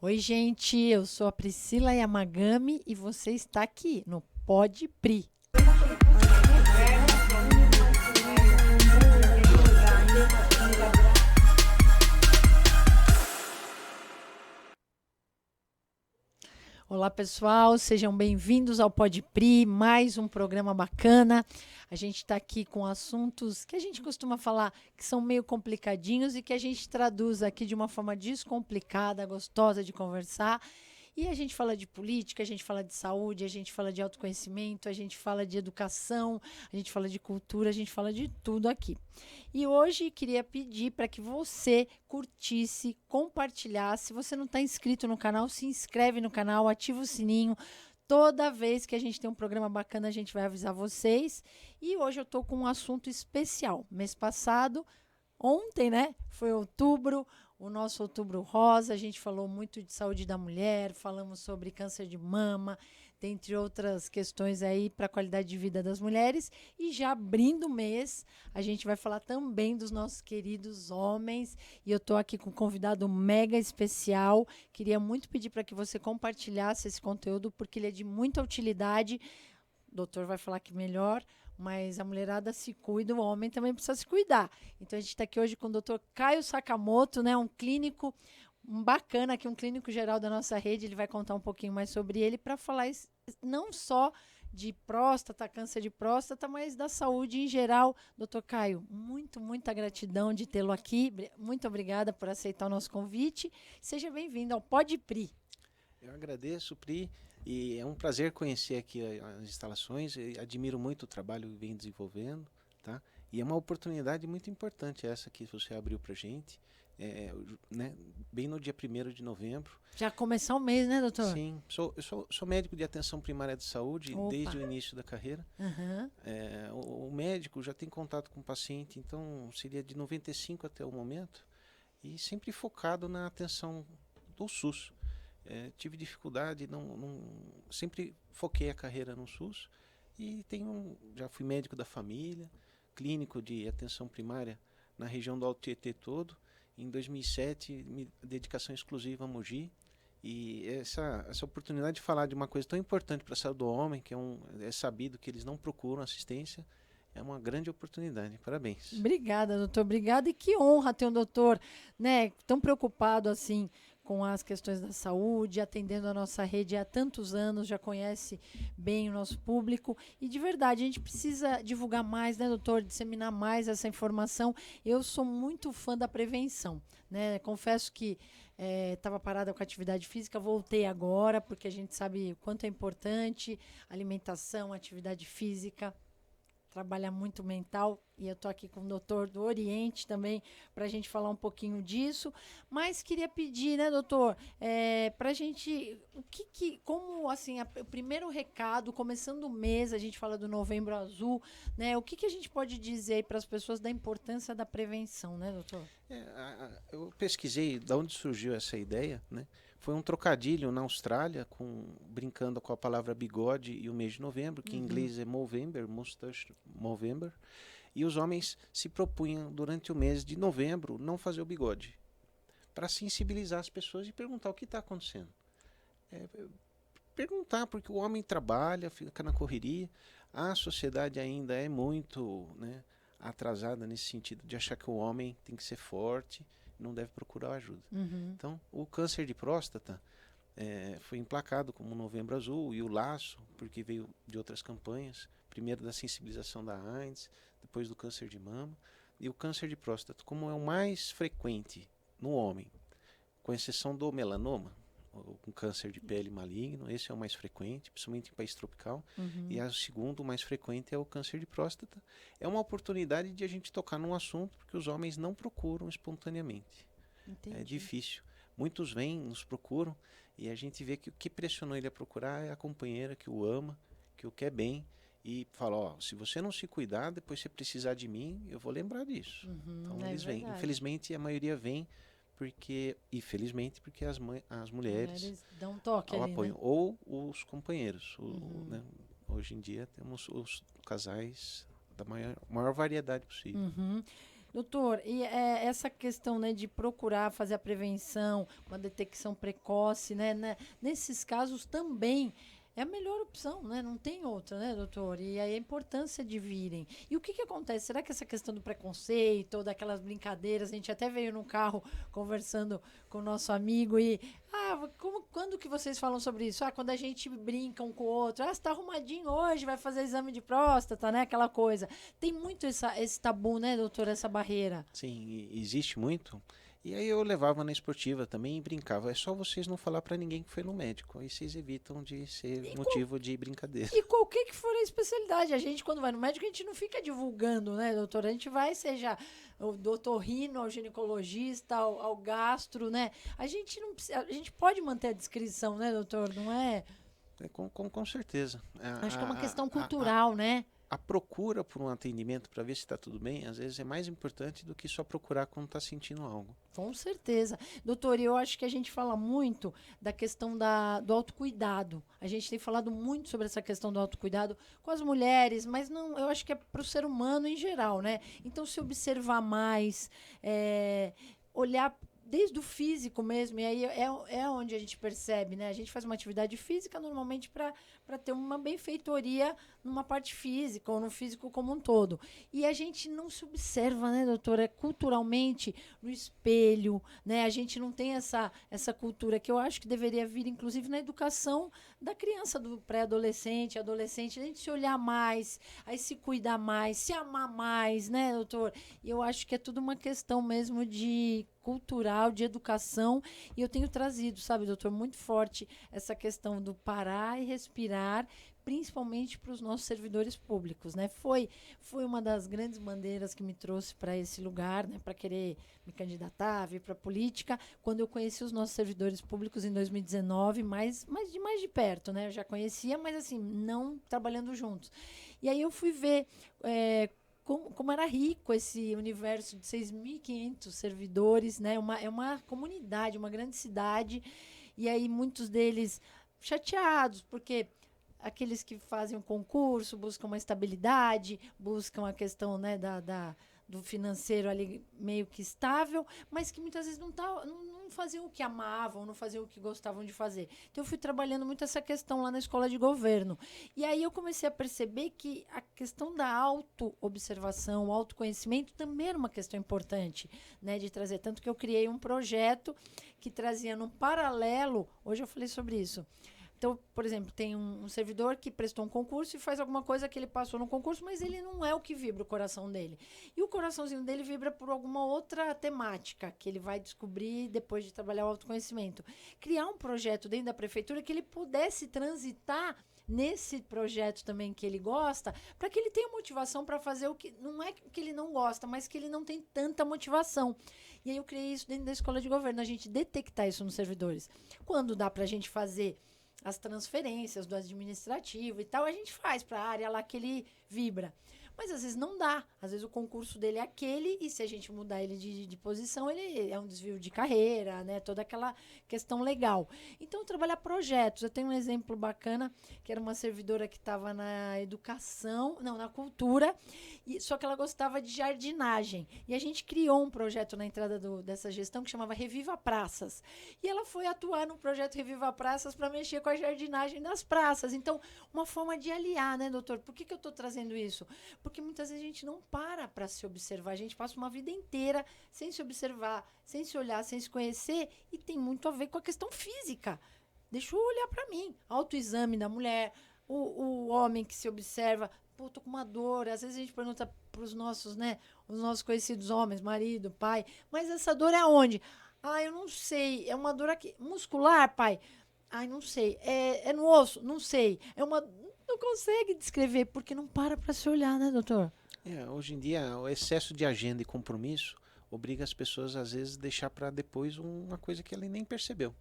Oi, gente, eu sou a Priscila Yamagami e você está aqui no Pode Pri. Olá, pessoal, sejam bem-vindos ao Pode Pri, mais um programa bacana. A gente está aqui com assuntos que a gente costuma falar que são meio complicadinhos e que a gente traduz aqui de uma forma descomplicada, gostosa de conversar. E a gente fala de política, a gente fala de saúde, a gente fala de autoconhecimento, a gente fala de educação, a gente fala de cultura, a gente fala de tudo aqui. E hoje queria pedir para que você curtisse, compartilhasse. Se você não está inscrito no canal, se inscreve no canal, ativa o sininho. Toda vez que a gente tem um programa bacana, a gente vai avisar vocês. E hoje eu estou com um assunto especial. Mês passado, ontem, né? Foi outubro, o nosso outubro rosa. A gente falou muito de saúde da mulher, falamos sobre câncer de mama, dentre outras questões aí para a qualidade de vida das mulheres. E já abrindo o mês, a gente vai falar também dos nossos queridos homens. E eu estou aqui com um convidado mega especial. Queria muito pedir para que você compartilhasse esse conteúdo, porque ele é de muita utilidade. O doutor vai falar que melhor, mas a mulherada se cuida, o homem também precisa se cuidar. Então a gente está aqui hoje com o doutor Caio Sakamoto, né, um clínico bacana aqui, um clínico geral da nossa rede. Ele vai contar um pouquinho mais sobre ele para falar não só de próstata, câncer de próstata, mas da saúde em geral. Doutor Caio, muita gratidão de tê-lo aqui. Muito obrigada por aceitar o nosso convite. Seja bem-vindo ao Pode Pri. Eu agradeço, Pri, e é um prazer conhecer aqui as instalações. Eu admiro muito o trabalho que vem desenvolvendo, tá? E é uma oportunidade muito importante essa que você abriu para a gente, né? Bem no dia 1º de novembro. Já começou o mês, né, doutor? Sim, eu sou médico de atenção primária de saúde. Opa. Desde o início da carreira. Uhum. O médico já tem contato com o paciente, então seria de 95 até o momento, e sempre focado na atenção do SUS. Tive dificuldade, sempre foquei a carreira no SUS e já fui médico da família, clínico de atenção primária na região do Alto Tietê todo. Em 2007, dedicação exclusiva a Mogi. E essa oportunidade de falar de uma coisa tão importante para a saúde do homem, que é sabido que eles não procuram assistência, é uma grande oportunidade. Parabéns. Obrigada, doutor. Obrigada. E que honra ter um doutor, né, tão preocupado assim com as questões da saúde, atendendo a nossa rede há tantos anos, já conhece bem o nosso público. E de verdade, a gente precisa divulgar mais, né, doutor? Disseminar mais essa informação. Eu sou muito fã da prevenção, né? Confesso que estava parada com a atividade física, voltei agora, porque a gente sabe o quanto é importante alimentação, atividade física. Trabalha muito mental, e eu estou aqui com o doutor do Oriente também para a gente falar um pouquinho disso. Mas queria pedir, né, doutor, para a gente, como assim, o primeiro recado, começando o mês, a gente fala do Novembro Azul, né? O que a gente pode dizer para as pessoas da importância da prevenção, né, doutor? Eu pesquisei de onde surgiu essa ideia, né? Foi um trocadilho na Austrália, brincando com a palavra bigode e o mês de novembro, que em inglês é Movember, Mustache Movember, e os homens se propunham durante o mês de novembro não fazer o bigode, para sensibilizar as pessoas e perguntar o que está acontecendo. Perguntar, porque o homem trabalha, fica na correria, a sociedade ainda é muito, né, atrasada nesse sentido de achar que o homem tem que ser forte, não deve procurar ajuda. Então, o câncer de próstata foi emplacado como Novembro Azul, e o laço, porque veio de outras campanhas, primeiro da sensibilização da AIDS, depois do câncer de mama, e o câncer de próstata, como é o mais frequente no homem, com exceção do melanoma, com câncer de pele maligno, esse é o mais frequente, principalmente em país tropical. E o segundo, o mais frequente, é o câncer de próstata. É uma oportunidade de a gente tocar num assunto, porque os homens não procuram espontaneamente. Entendi. É difícil. Muitos vêm, nos procuram, e a gente vê que o que pressionou ele a procurar é a companheira que o ama, que o quer bem, e fala, ó, se você não se cuidar, depois você precisar de mim, eu vou lembrar disso. Então eles vêm. Infelizmente, a maioria vem infelizmente, porque as mulheres dão um toque ali, apoiam, né? ou os companheiros. Né? Hoje em dia temos os casais da maior variedade possível. Doutor, e essa questão, né, de procurar fazer a prevenção, uma detecção precoce, né, nesses casos também é a melhor opção, né? Não tem outra, né, doutor? E aí a importância de virem. E o que acontece? Será que essa questão do preconceito, ou daquelas brincadeiras, a gente até veio no carro conversando com o nosso amigo e quando que vocês falam sobre isso? Quando a gente brinca um com o outro. Você tá arrumadinho hoje, vai fazer exame de próstata, né? Aquela coisa. Tem muito esse tabu, né, doutor? Essa barreira. Sim, existe muito. E aí eu levava na esportiva também e brincava. É só vocês não falar para ninguém que foi no médico. Aí vocês evitam de ser motivo de brincadeira. E qualquer que for a especialidade. A gente, quando vai no médico, a gente não fica divulgando, né, doutor? A gente vai, seja o doutorrino, ao ginecologista, ao gastro, né? A gente não precisa, a gente pode manter a descrição, né, doutor? Não é? Com certeza. Acho que é uma questão cultural, né? A procura por um atendimento para ver se está tudo bem, às vezes é mais importante do que só procurar quando está sentindo algo. Com certeza. Doutor, eu acho que a gente fala muito da questão do autocuidado. A gente tem falado muito sobre essa questão do autocuidado com as mulheres, mas não, eu acho que é para o ser humano em geral, né? Então, se observar mais, olhar desde o físico mesmo, e aí é onde a gente percebe, né? A gente faz uma atividade física normalmente para ter uma benfeitoria numa parte física ou no físico como um todo. E a gente não se observa, né, doutora, culturalmente no espelho, né? A gente não tem essa cultura que eu acho que deveria vir, inclusive, na educação da criança, do pré-adolescente, adolescente, a gente se olhar mais, aí se cuidar mais, se amar mais, né, doutor? E eu acho que é tudo uma questão mesmo de cultural, de educação, e eu tenho trazido, sabe, doutor, muito forte essa questão do parar e respirar, principalmente para os nossos servidores públicos, né? Foi uma das grandes bandeiras que me trouxe para esse lugar, né? Para querer me candidatar, vir para a política, quando eu conheci os nossos servidores públicos em 2019, mais de perto, né? Eu já conhecia, mas assim, não trabalhando juntos. E aí eu fui ver como era rico esse universo de 6.500 servidores, né? É uma comunidade, uma grande cidade, e aí muitos deles chateados, porque aqueles que fazem um concurso buscam uma estabilidade, buscam a questão, né, do financeiro ali meio que estável, mas que muitas vezes não faziam o que amavam, não faziam o que gostavam de fazer. Então eu fui trabalhando muito essa questão lá na escola de governo. E aí eu comecei a perceber que a questão da auto-observação, o autoconhecimento também era uma questão importante, né, de trazer. Tanto que eu criei um projeto que trazia num paralelo, hoje eu falei sobre isso. Então, por exemplo, tem um servidor que prestou um concurso e faz alguma coisa que ele passou no concurso, mas ele não é o que vibra o coração dele. E o coraçãozinho dele vibra por alguma outra temática que ele vai descobrir depois de trabalhar o autoconhecimento. Criar um projeto dentro da prefeitura que ele pudesse transitar nesse projeto também que ele gosta, para que ele tenha motivação para fazer o que não é que ele não gosta, mas que ele não tem tanta motivação. E aí eu criei isso dentro da escola de governo, a gente detectar isso nos servidores. Quando dá para a gente fazer as transferências do administrativo e tal, a gente faz para a área lá que ele vibra. Mas às vezes não dá. Às vezes o concurso dele é aquele e se a gente mudar ele de posição, ele é um desvio de carreira, né? Toda aquela questão legal. Então, trabalhar projetos. Eu tenho um exemplo bacana, que era uma servidora que estava na educação, não, na cultura, só que ela gostava de jardinagem. E a gente criou um projeto na entrada dessa gestão que chamava Reviva Praças. E ela foi atuar no projeto Reviva Praças para mexer com a jardinagem das praças. Então, uma forma de aliar, né, doutor? Por que eu estou trazendo isso? Porque muitas vezes a gente não para se observar. A gente passa uma vida inteira sem se observar, sem se olhar, sem se conhecer. E tem muito a ver com a questão física. Deixa eu olhar para mim. Autoexame da mulher, o homem que se observa. Pô, tô com uma dor. Às vezes a gente pergunta para os nossos, né, os nossos conhecidos homens, marido, pai. Mas essa dor é aonde? Eu não sei. É uma dor aqui. Muscular, pai? Não sei. É no osso? Não sei. Não consegue descrever, porque não para se olhar, né, doutor? Hoje em dia, o excesso de agenda e compromisso obriga as pessoas, às vezes, a deixar para depois uma coisa que ela nem percebeu.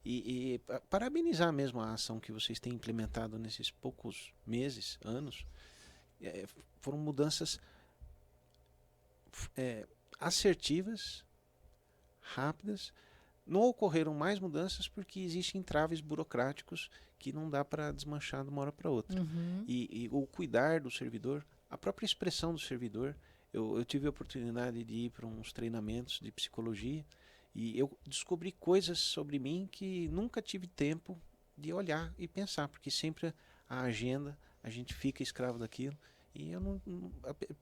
E parabenizar mesmo a ação que vocês têm implementado nesses poucos meses, anos. Foram mudanças assertivas, rápidas. Não ocorreram mais mudanças porque existem entraves burocráticos que não dá para desmanchar de uma hora para outra. Uhum. E o cuidar do servidor, a própria expressão do servidor Eu tive a oportunidade de ir para uns treinamentos de psicologia e eu descobri coisas sobre mim que nunca tive tempo de olhar e pensar, porque sempre a agenda, a gente fica escravo daquilo. E eu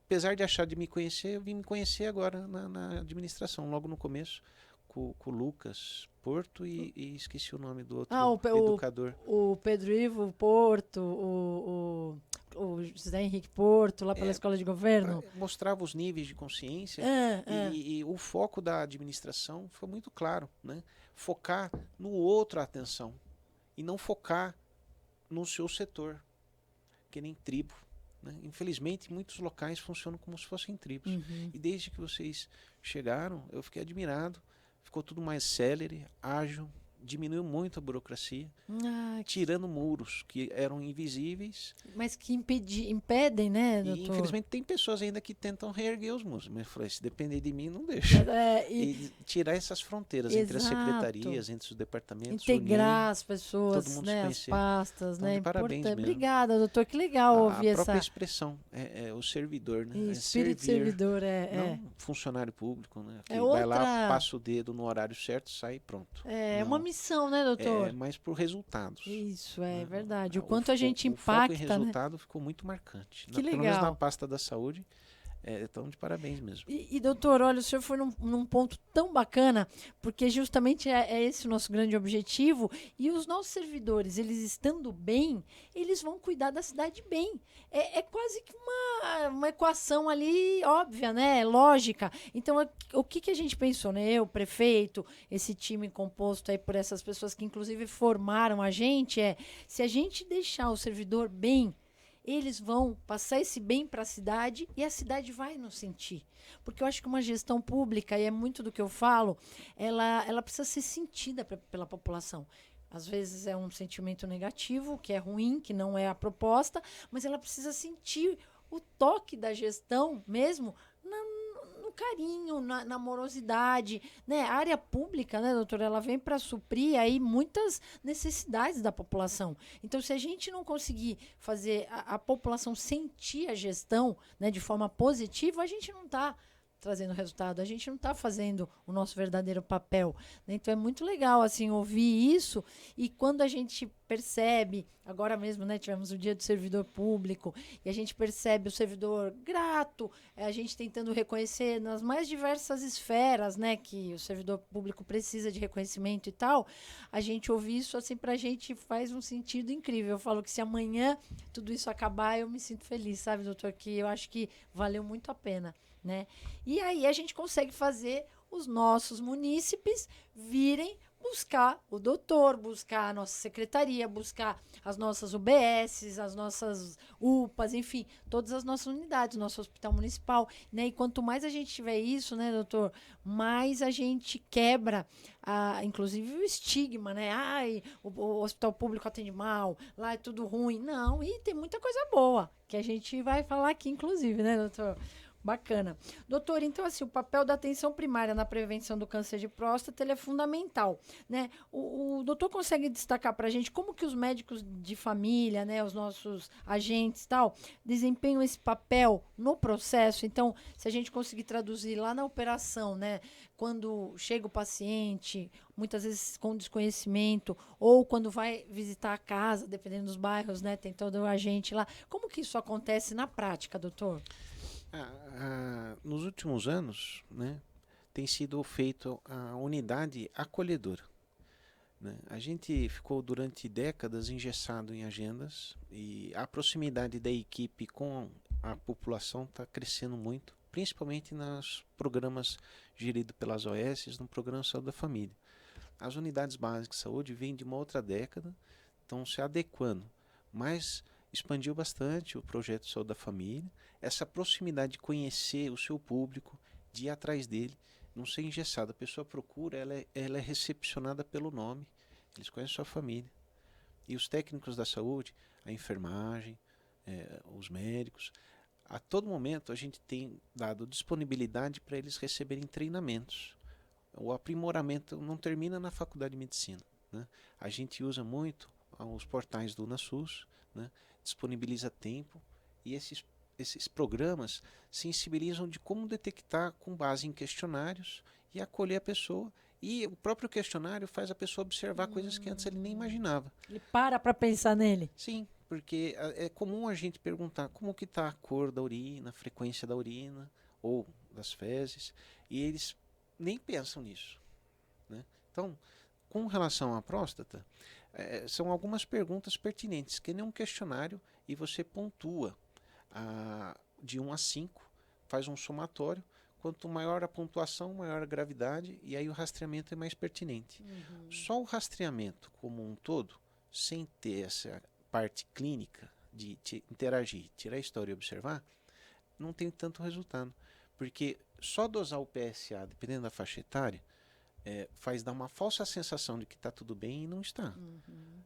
apesar de achar de me conhecer, eu vim me conhecer agora na administração, logo no começo, com o Lucas Porto e esqueci o nome do outro educador. O Pedro Ivo Porto, o José Henrique Porto, lá pela Escola de Governo. Mostrava os níveis de consciência e o foco da administração foi muito claro, né? Focar no outro a atenção e não focar no seu setor, que nem tribo. Né? Infelizmente, muitos locais funcionam como se fossem tribos. E desde que vocês chegaram, eu fiquei admirado. Ficou tudo mais célere, ágil, diminuiu muito a burocracia, tirando muros que eram invisíveis. Mas que impedem, né, doutor? E infelizmente tem pessoas ainda que tentam reerguer os muros. Mas eu falei, se depender de mim, não deixa. E tirar essas fronteiras entre as secretarias, entre os departamentos. Integrar as pessoas, né, as pastas, então, né? Parabéns mesmo. Obrigada, doutor, que legal ouvir essa... A própria expressão, o servidor, né? Espírito servidor, não funcionário público, né? Que outra... vai lá, passa o dedo no horário certo, sai e pronto. É uma missão, né, doutor? Mas por resultados. Isso, verdade. O quanto a gente impacta, o foco em resultado ficou muito marcante. Que legal. Pelo menos na pasta da saúde, então de parabéns mesmo. E doutor, olha, o senhor foi num ponto tão bacana, porque justamente é esse o nosso grande objetivo, e os nossos servidores, eles estando bem, eles vão cuidar da cidade bem. É quase que uma equação ali óbvia, né? Lógica. Então, o que a gente pensou, né? Eu, prefeito, esse time composto aí por essas pessoas que inclusive formaram a gente, se a gente deixar o servidor bem, eles vão passar esse bem para a cidade e a cidade vai nos sentir. Porque eu acho que uma gestão pública, e é muito do que eu falo, ela precisa ser sentida pela população. Às vezes é um sentimento negativo, que é ruim, que não é a proposta, mas ela precisa sentir o toque da gestão mesmo no carinho, na amorosidade, né? A área pública, né, doutora, ela vem para suprir aí muitas necessidades da população. Então, se a gente não conseguir fazer a população sentir a gestão, né, de forma positiva, a gente não está trazendo resultado, a gente não está fazendo o nosso verdadeiro papel, né? Então é muito legal assim ouvir isso, e quando a gente percebe, agora mesmo, né, tivemos o dia do servidor público, e a gente percebe o servidor grato, a gente tentando reconhecer nas mais diversas esferas, né, que o servidor público precisa de reconhecimento e tal, a gente ouvir isso assim pra gente faz um sentido incrível. Eu falo que se amanhã tudo isso acabar, eu me sinto feliz, sabe, doutor, que eu acho que valeu muito a pena, né? E aí a gente consegue fazer os nossos munícipes virem buscar o doutor, buscar a nossa secretaria, buscar as nossas UBSs, as nossas UPAs, enfim, todas as nossas unidades, nosso hospital municipal, né? E quanto mais a gente tiver isso, né, doutor, mais a gente quebra, inclusive o estigma, né? Ai, o hospital público atende mal, lá é tudo ruim. Não, e tem muita coisa boa que a gente vai falar aqui, inclusive, né, doutor? Bacana. Doutor, então, assim, o papel da atenção primária na prevenção do câncer de próstata, ele é fundamental, né? O doutor consegue destacar para a gente como que os médicos de família, né, os nossos agentes e tal, desempenham esse papel no processo? Então, se a gente conseguir traduzir lá na operação, né, quando chega o paciente, muitas vezes com desconhecimento, ou quando vai visitar a casa, dependendo dos bairros, né, tem todo o agente lá. Como que isso acontece na prática, doutor? Nos últimos anos, né, tem sido feito a unidade acolhedora, né? A gente ficou durante décadas engessado em agendas e a proximidade da equipe com a população está crescendo muito, principalmente nos programas geridos pelas OS, no Programa Saúde da Família. As unidades básicas de saúde vêm de uma outra década, estão se adequando, mas expandiu bastante o projeto Saúde da Família, essa proximidade de conhecer o seu público, de ir atrás dele, não ser engessado. A pessoa procura, ela é recepcionada pelo nome, eles conhecem a sua família. E os técnicos da saúde, a enfermagem, os médicos, a todo momento a gente tem dado disponibilidade para eles receberem treinamentos. O aprimoramento não termina na faculdade de medicina, né? A gente usa muito os portais do UNASUS, né? Disponibiliza tempo, e esses programas sensibilizam de como detectar com base em questionários e acolher a pessoa. E o próprio questionário faz a pessoa observar coisas que antes ele nem imaginava. Ele para pensar nele. Sim, porque é comum a gente perguntar como que está a cor da urina, a frequência da urina ou das fezes, e eles nem pensam nisso, né? Então, com relação à próstata, são algumas perguntas pertinentes, que nem um questionário, e você pontua de 1 a 5, faz um somatório. Quanto maior a pontuação, maior a gravidade, e aí o rastreamento é mais pertinente. Só o rastreamento como um todo, sem ter essa parte clínica de interagir, tirar a história e observar, não tem tanto resultado. Porque só dosar o PSA, dependendo da faixa etária, faz dar uma falsa sensação de que está tudo bem e não está.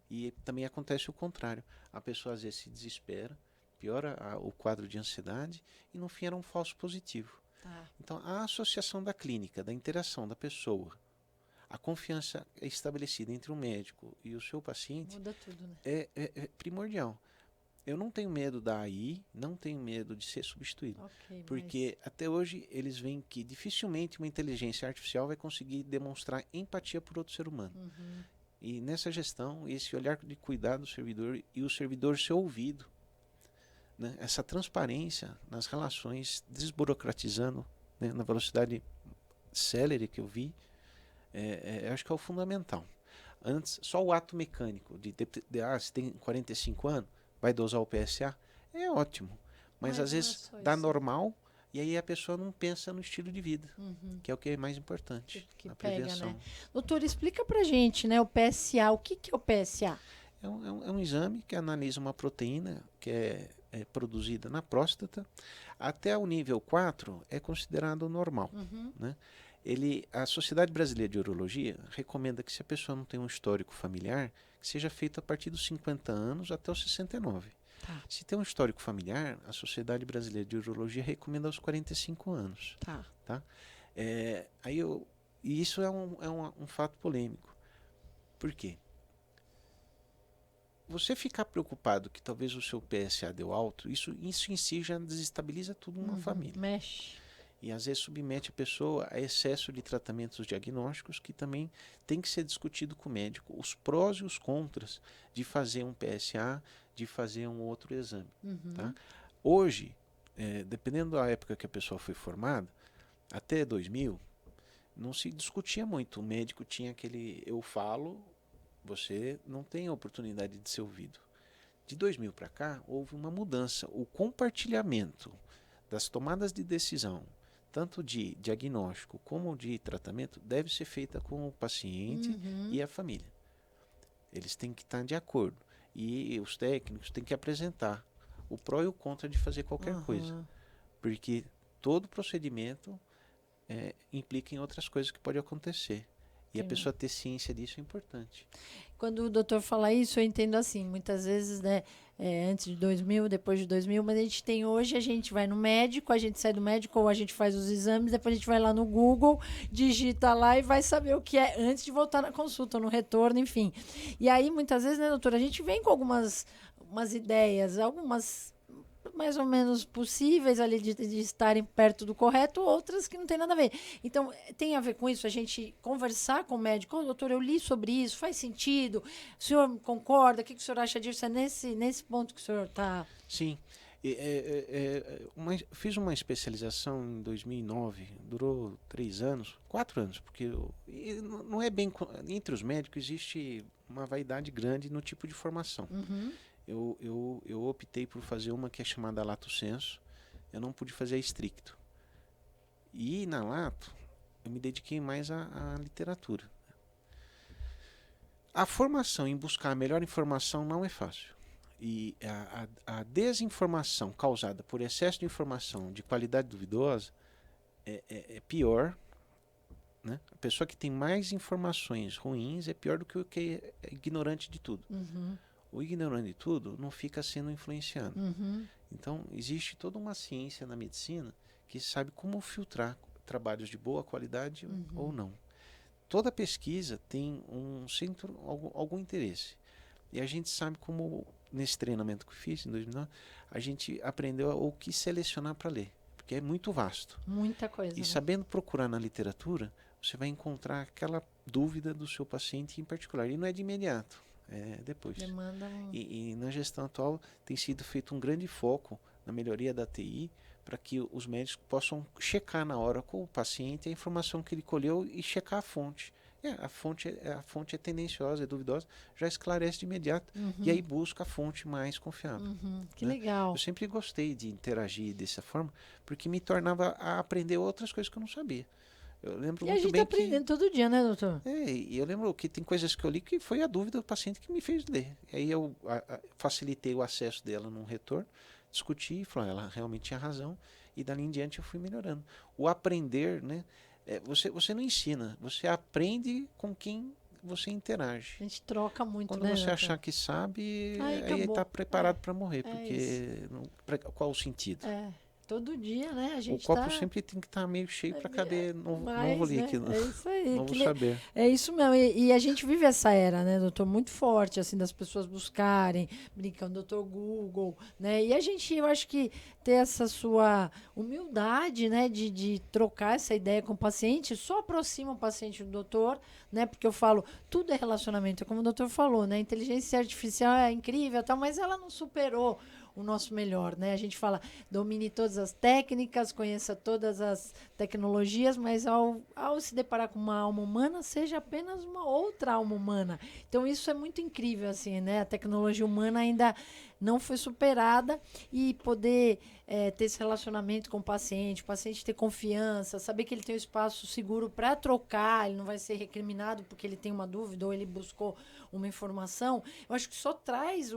E também acontece o contrário. A pessoa às vezes se desespera, piora o quadro de ansiedade e no fim era um falso positivo. Então, a associação da clínica, da interação da pessoa, a confiança estabelecida entre o médico e o seu paciente muda tudo, né? é primordial. Eu não tenho medo da AI, não tenho medo de ser substituído. Porque até hoje eles veem que dificilmente uma inteligência artificial vai conseguir demonstrar empatia por outro ser humano. E nessa gestão, esse olhar de cuidado do servidor e o servidor ser ouvido, né? Essa transparência nas relações, desburocratizando, né? Na velocidade célere que eu vi, acho que é o fundamental. Antes, só o ato mecânico se tem 45 anos, vai dosar o PSA, é ótimo. Mas às vezes dá normal e aí a pessoa não pensa no estilo de vida, que é o que é mais importante, a prevenção. Né? Doutor, explica pra gente, né, o PSA. O que é o PSA? É um exame que analisa uma proteína que é produzida na próstata. Até o nível 4 é considerado normal. Né? A Sociedade Brasileira de Urologia recomenda que, se a pessoa não tem um histórico familiar, que seja feito a partir dos 50 anos até os 69. Se tem um histórico familiar, a Sociedade Brasileira de Urologia recomenda aos 45 anos. Tá? E isso é um fato polêmico. Por quê? Você ficar preocupado que talvez o seu PSA deu alto, isso em si já desestabiliza tudo numa família. Mexe. E às vezes submete a pessoa a excesso de tratamentos diagnósticos, que também tem que ser discutido com o médico. Os prós e os contras de fazer um PSA, de fazer um outro exame. Tá? Hoje, dependendo da época que a pessoa foi formada, até 2000, não se discutia muito. O médico tinha aquele eu falo, você não tem a oportunidade de ser ouvido. De 2000 para cá, houve uma mudança. O compartilhamento das tomadas de decisão, tanto de diagnóstico como de tratamento, deve ser feita com o paciente e a família. Eles têm que estar de acordo. E os técnicos têm que apresentar o pró e o contra de fazer qualquer coisa. Porque todo procedimento implica em outras coisas que podem acontecer. E a pessoa ter ciência disso é importante. Quando o doutor fala isso, eu entendo assim, muitas vezes, né, antes de 2000, depois de 2000, mas a gente vai no médico, a gente sai do médico ou a gente faz os exames, depois a gente vai lá no Google, digita lá e vai saber o que é antes de voltar na consulta, no retorno, enfim. E aí, muitas vezes, né, doutora, a gente vem com algumas ideias, algumas mais ou menos possíveis ali de estarem perto do correto, outras que não tem nada a ver. Então, tem a ver com isso, a gente conversar com o médico, doutor, eu li sobre isso, faz sentido? O senhor concorda? O que o senhor acha disso? É nesse ponto que o senhor está... Sim. Fiz uma especialização em 2009, durou 4 anos, porque não é bem... Entre os médicos existe uma vaidade grande no tipo de formação. Eu optei por fazer uma que é chamada Lato Sensu. Eu não pude fazer a estricto. E na Lato, eu me dediquei mais à literatura. A formação em buscar a melhor informação não é fácil. E a desinformação causada por excesso de informação de qualidade duvidosa é pior. Né? A pessoa que tem mais informações ruins é pior do que o que é ignorante de tudo. O ignorante de tudo não fica sendo influenciado. Então, existe toda uma ciência na medicina que sabe como filtrar trabalhos de boa qualidade ou não. Toda pesquisa tem algum interesse. E a gente sabe como nesse treinamento que eu fiz em 2009, a gente aprendeu o que selecionar para ler, porque é muito vasto. Muita coisa. E né? sabendo procurar na literatura, você vai encontrar aquela dúvida do seu paciente em particular. E não é de imediato, é depois. Demanda E na gestão atual tem sido feito um grande foco na melhoria da TI para que os médicos possam checar na hora com o paciente a informação que ele colheu e checar a fonte. A fonte é tendenciosa, é duvidosa, já esclarece de imediato e aí busca a fonte mais confiável. Que né? legal. Eu sempre gostei de interagir dessa forma porque me tornava a aprender outras coisas que eu não sabia. Eu lembro E a muito gente bem está aprendendo todo dia, né, doutor? e eu lembro que tem coisas que eu li que foi a dúvida do paciente que me fez ler. E aí eu facilitei o acesso dela num retorno, discuti e falei, ela realmente tinha razão e dali em diante eu fui melhorando. O aprender, né? Você não ensina, você aprende com quem você interage. A gente troca muito, Quando né, você doutor? achar que sabe, Aí aí acabou. está preparado para morrer, isso. porque qual o sentido? Todo dia, né? A O gente copo tá sempre tem que estar meio cheio para caber novo mais, ali, né? É isso aí. novo saber. É isso mesmo. E a gente vive essa era, né, doutor? Muito forte, assim, das pessoas buscarem, brincando, doutor Google, né? E a gente, eu acho que ter essa sua humildade, né, de trocar essa ideia com o paciente, só aproxima o paciente do doutor, né? Porque eu falo, tudo é relacionamento, como o doutor falou, né? A inteligência artificial é incrível, tal, mas ela não superou o nosso melhor, né? A gente fala, domine todas as técnicas, conheça todas as tecnologias, mas ao se deparar com uma alma humana, seja apenas uma outra alma humana. Então isso é muito incrível, assim, né? A tecnologia humana ainda não foi superada e poder ter esse relacionamento com o paciente ter confiança, saber que ele tem um espaço seguro para trocar, ele não vai ser recriminado porque ele tem uma dúvida ou ele buscou uma informação, eu acho que só traz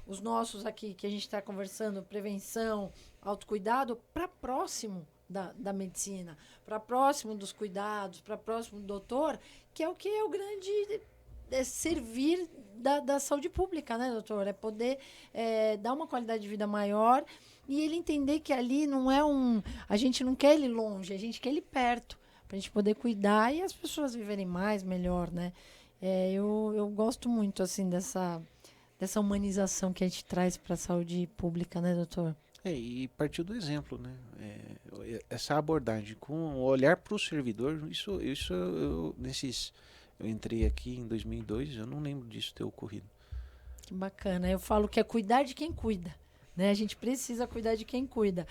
os nossos aqui, que a gente está conversando, prevenção, autocuidado, para próximo da medicina, para próximo dos cuidados, para próximo do doutor, que é o grande servir da saúde pública, né, doutor? É poder dar uma qualidade de vida maior e ele entender que ali não é a gente não quer ele longe, a gente quer ele perto, para a gente poder cuidar e as pessoas viverem mais, melhor, né? Eu gosto muito, assim, dessa humanização que a gente traz para a saúde pública, né, doutor? E partiu do exemplo, né? Essa abordagem com o olhar para o servidor, eu entrei aqui em 2002, eu não lembro disso ter ocorrido. Que bacana. Eu falo que é cuidar de quem cuida. Né? A gente precisa cuidar de quem cuida.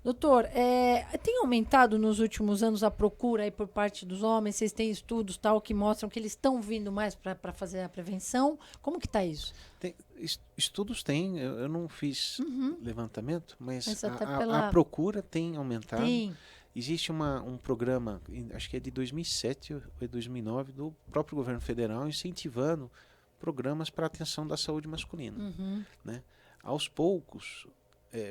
Doutor, tem aumentado nos últimos anos a procura aí por parte dos homens? Vocês têm estudos tal que mostram que eles estão vindo mais para fazer a prevenção? Como que está isso? Estudos tem, eu não fiz levantamento, mas a procura tem aumentado. Tem. Existe um programa, acho que é de 2007 ou 2009, do próprio governo federal incentivando programas para a atenção da saúde masculina. Né? Aos poucos,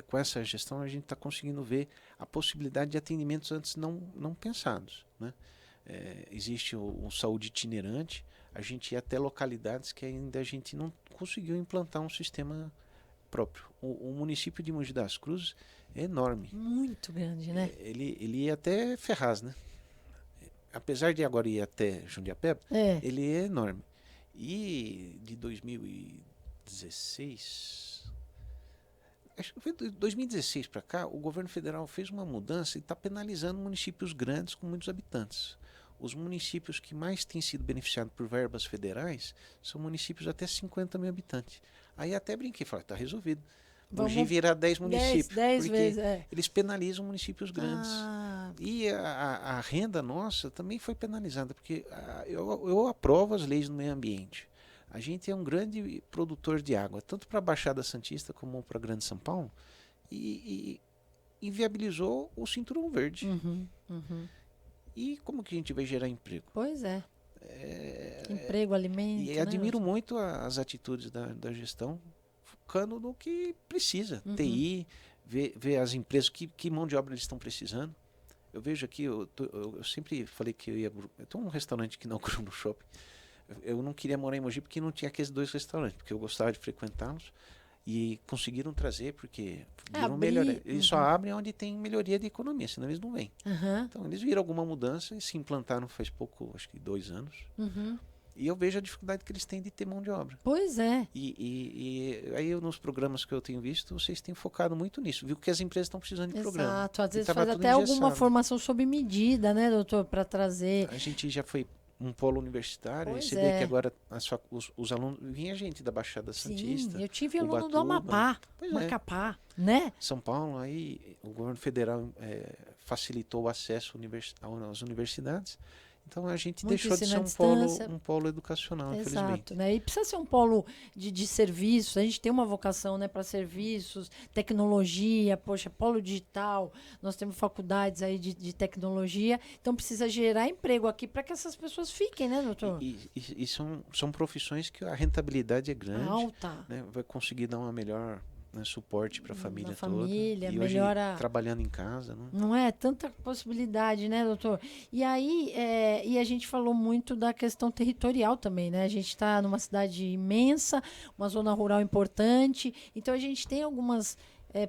com essa gestão, a gente está conseguindo ver a possibilidade de atendimentos antes não pensados. Né? Existe o saúde itinerante, a gente ia até localidades que ainda a gente não conseguiu implantar um sistema próprio. O município de Mogi das Cruzes é enorme. Muito grande, né? Ele ia até Ferraz, né? Apesar de agora ir até Jundiapeba, ele é enorme. E de 2016... Acho que foi de 2016 para cá, o governo federal fez uma mudança e está penalizando municípios grandes com muitos habitantes. Os municípios que mais têm sido beneficiados por verbas federais são municípios até 50 mil habitantes. Aí até brinquei, falei, está resolvido. Mogi virar 10 municípios. 10 porque vezes, eles penalizam municípios grandes. E a renda nossa também foi penalizada, porque eu aprovo as leis do meio ambiente. A gente é um grande produtor de água, tanto para a Baixada Santista como para a Grande São Paulo, e inviabilizou o Cinturão Verde. E como que a gente vai gerar emprego? Pois é. Emprego, alimento. E admiro muito as atitudes da gestão, focando no que precisa. TI, ver as empresas, que mão de obra eles estão precisando. Eu vejo aqui, eu sempre falei que eu tenho um restaurante que inaugurou no shopping. Eu não queria morar em Mogi porque não tinha aqueles 2 restaurantes, porque eu gostava de frequentá-los e conseguiram trazer porque viram melhoria. Eles só abrem onde tem melhoria de economia, senão eles não vêm. Então eles viram alguma mudança e se implantaram faz pouco, acho que 2 anos. E eu vejo a dificuldade que eles têm de ter mão de obra. Pois é. E aí nos programas que eu tenho visto, vocês têm focado muito nisso. Viu que as empresas estão precisando de programa. Exato. Às E vezes tava faz tudo até alguma engessado. formação sob medida, né, doutor, para trazer. A gente já foi um polo universitário, Pois e você vê que agora os alunos, vinha gente da Baixada Santista, Sim, eu tive aluno do Ubatuba. Amapá, Pois é. Macapá, né? São Paulo, aí o governo federal facilitou o acesso às universidades. Então a gente Muito deixou de ensino ser à distância. um polo educacional, infelizmente. Exato, né? E precisa ser um polo de serviços. A gente tem uma vocação, né, para serviços, tecnologia, poxa, polo digital. Nós temos faculdades aí de tecnologia. Então precisa gerar emprego aqui para que essas pessoas fiquem, né, doutor? E são profissões que a rentabilidade é grande. Alta. Né? Vai conseguir dar uma melhor, né, suporte para a família toda. Família, E melhora. hoje, trabalhando em casa. Né? Não é? Tanta possibilidade, né, doutor? E aí, e a gente falou muito da questão territorial também, né? A gente está numa cidade imensa, uma zona rural importante, então a gente tem algumas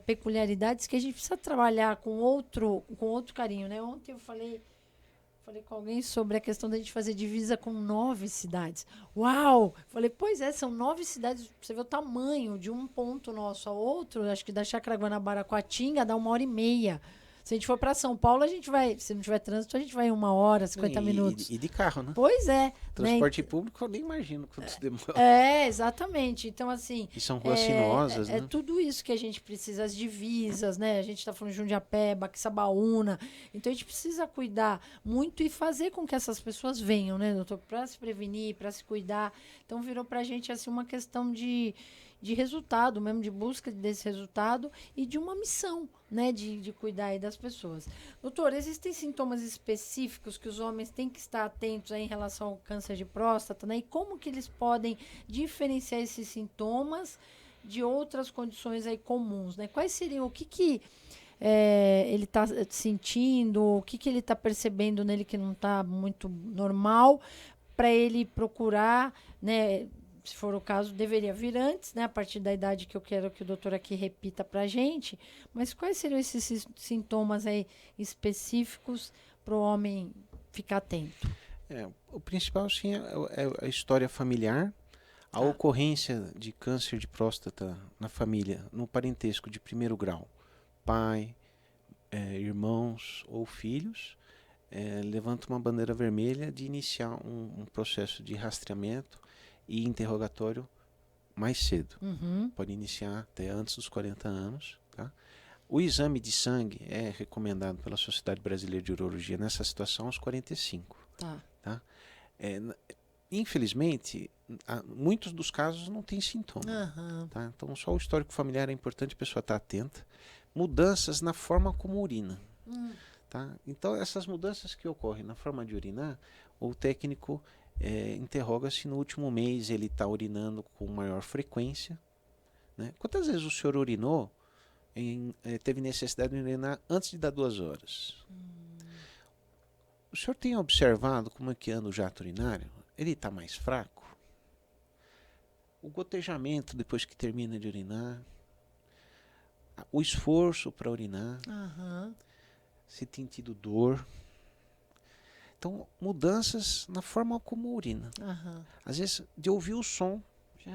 peculiaridades que a gente precisa trabalhar com outro carinho, né? Ontem eu falei com alguém sobre a questão da gente fazer divisa com 9 cidades. Uau! Falei, pois é, são 9 cidades. Você vê o tamanho de um ponto nosso a outro. Acho que da Chácara Guanabara a Coatinga dá 1h30. Se a gente for para São Paulo, a gente vai. Se não tiver trânsito, a gente vai em 1 hora, 50 minutos. E de carro, né? Pois é. Transporte público, eu nem imagino quanto isso demora. Exatamente. Então, assim. E são ruas sinuosas, né? É tudo isso que a gente precisa, as divisas, né? A gente está falando de Jundiapeba, Quixabaúna. Então, a gente precisa cuidar muito e fazer com que essas pessoas venham, né, doutor? Para se prevenir, para se cuidar. Então, virou para a gente, assim, uma questão de resultado mesmo, de busca desse resultado e de uma missão, né, de cuidar aí das pessoas. Doutor, existem sintomas específicos que os homens têm que estar atentos aí em relação ao câncer de próstata, né? E como que eles podem diferenciar esses sintomas de outras condições aí comuns, né? Quais seriam, o que ele está sentindo, o que ele está percebendo nele que não está muito normal, para ele procurar, né? Se for o caso, deveria vir antes, né? A partir da idade que eu quero que o doutor aqui repita para a gente. Mas quais seriam esses sintomas aí específicos para o homem ficar atento? O principal, sim, é a história familiar, a ocorrência de câncer de próstata na família, no parentesco de primeiro grau. Pai, irmãos ou filhos, levanta uma bandeira vermelha de iniciar um processo de rastreamento e interrogatório mais cedo. Uhum. Pode iniciar até antes dos 40 anos. Tá? O exame de sangue é recomendado pela Sociedade Brasileira de Urologia nessa situação aos 45. Tá? Infelizmente, muitos dos casos não têm sintoma. Uhum. Tá? Então, só o histórico familiar é importante a pessoa estar atenta. Mudanças na forma como urina. Tá? Então, essas mudanças que ocorrem na forma de urinar, o técnico interroga se no último mês ele está urinando com maior frequência. Né? Quantas vezes o senhor urinou, teve necessidade de urinar antes de dar 2 horas? O senhor tem observado como é que anda o jato urinário? Ele está mais fraco? O gotejamento depois que termina de urinar? O esforço para urinar? Se tem tido dor? Então, mudanças na forma como urina. Às vezes, de ouvir o som,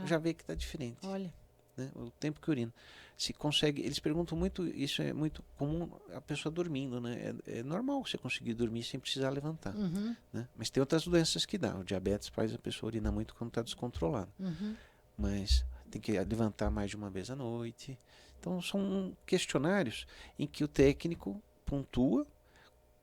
já vê que está diferente. Olha. Né? O tempo que urina. Se consegue, eles perguntam muito, isso é muito comum, a pessoa dormindo, né? É normal você conseguir dormir sem precisar levantar. Né? Mas tem outras doenças que dá. O diabetes faz a pessoa urinar muito quando está descontrolada. Mas tem que levantar mais de uma vez à noite. Então, são questionários em que o técnico pontua.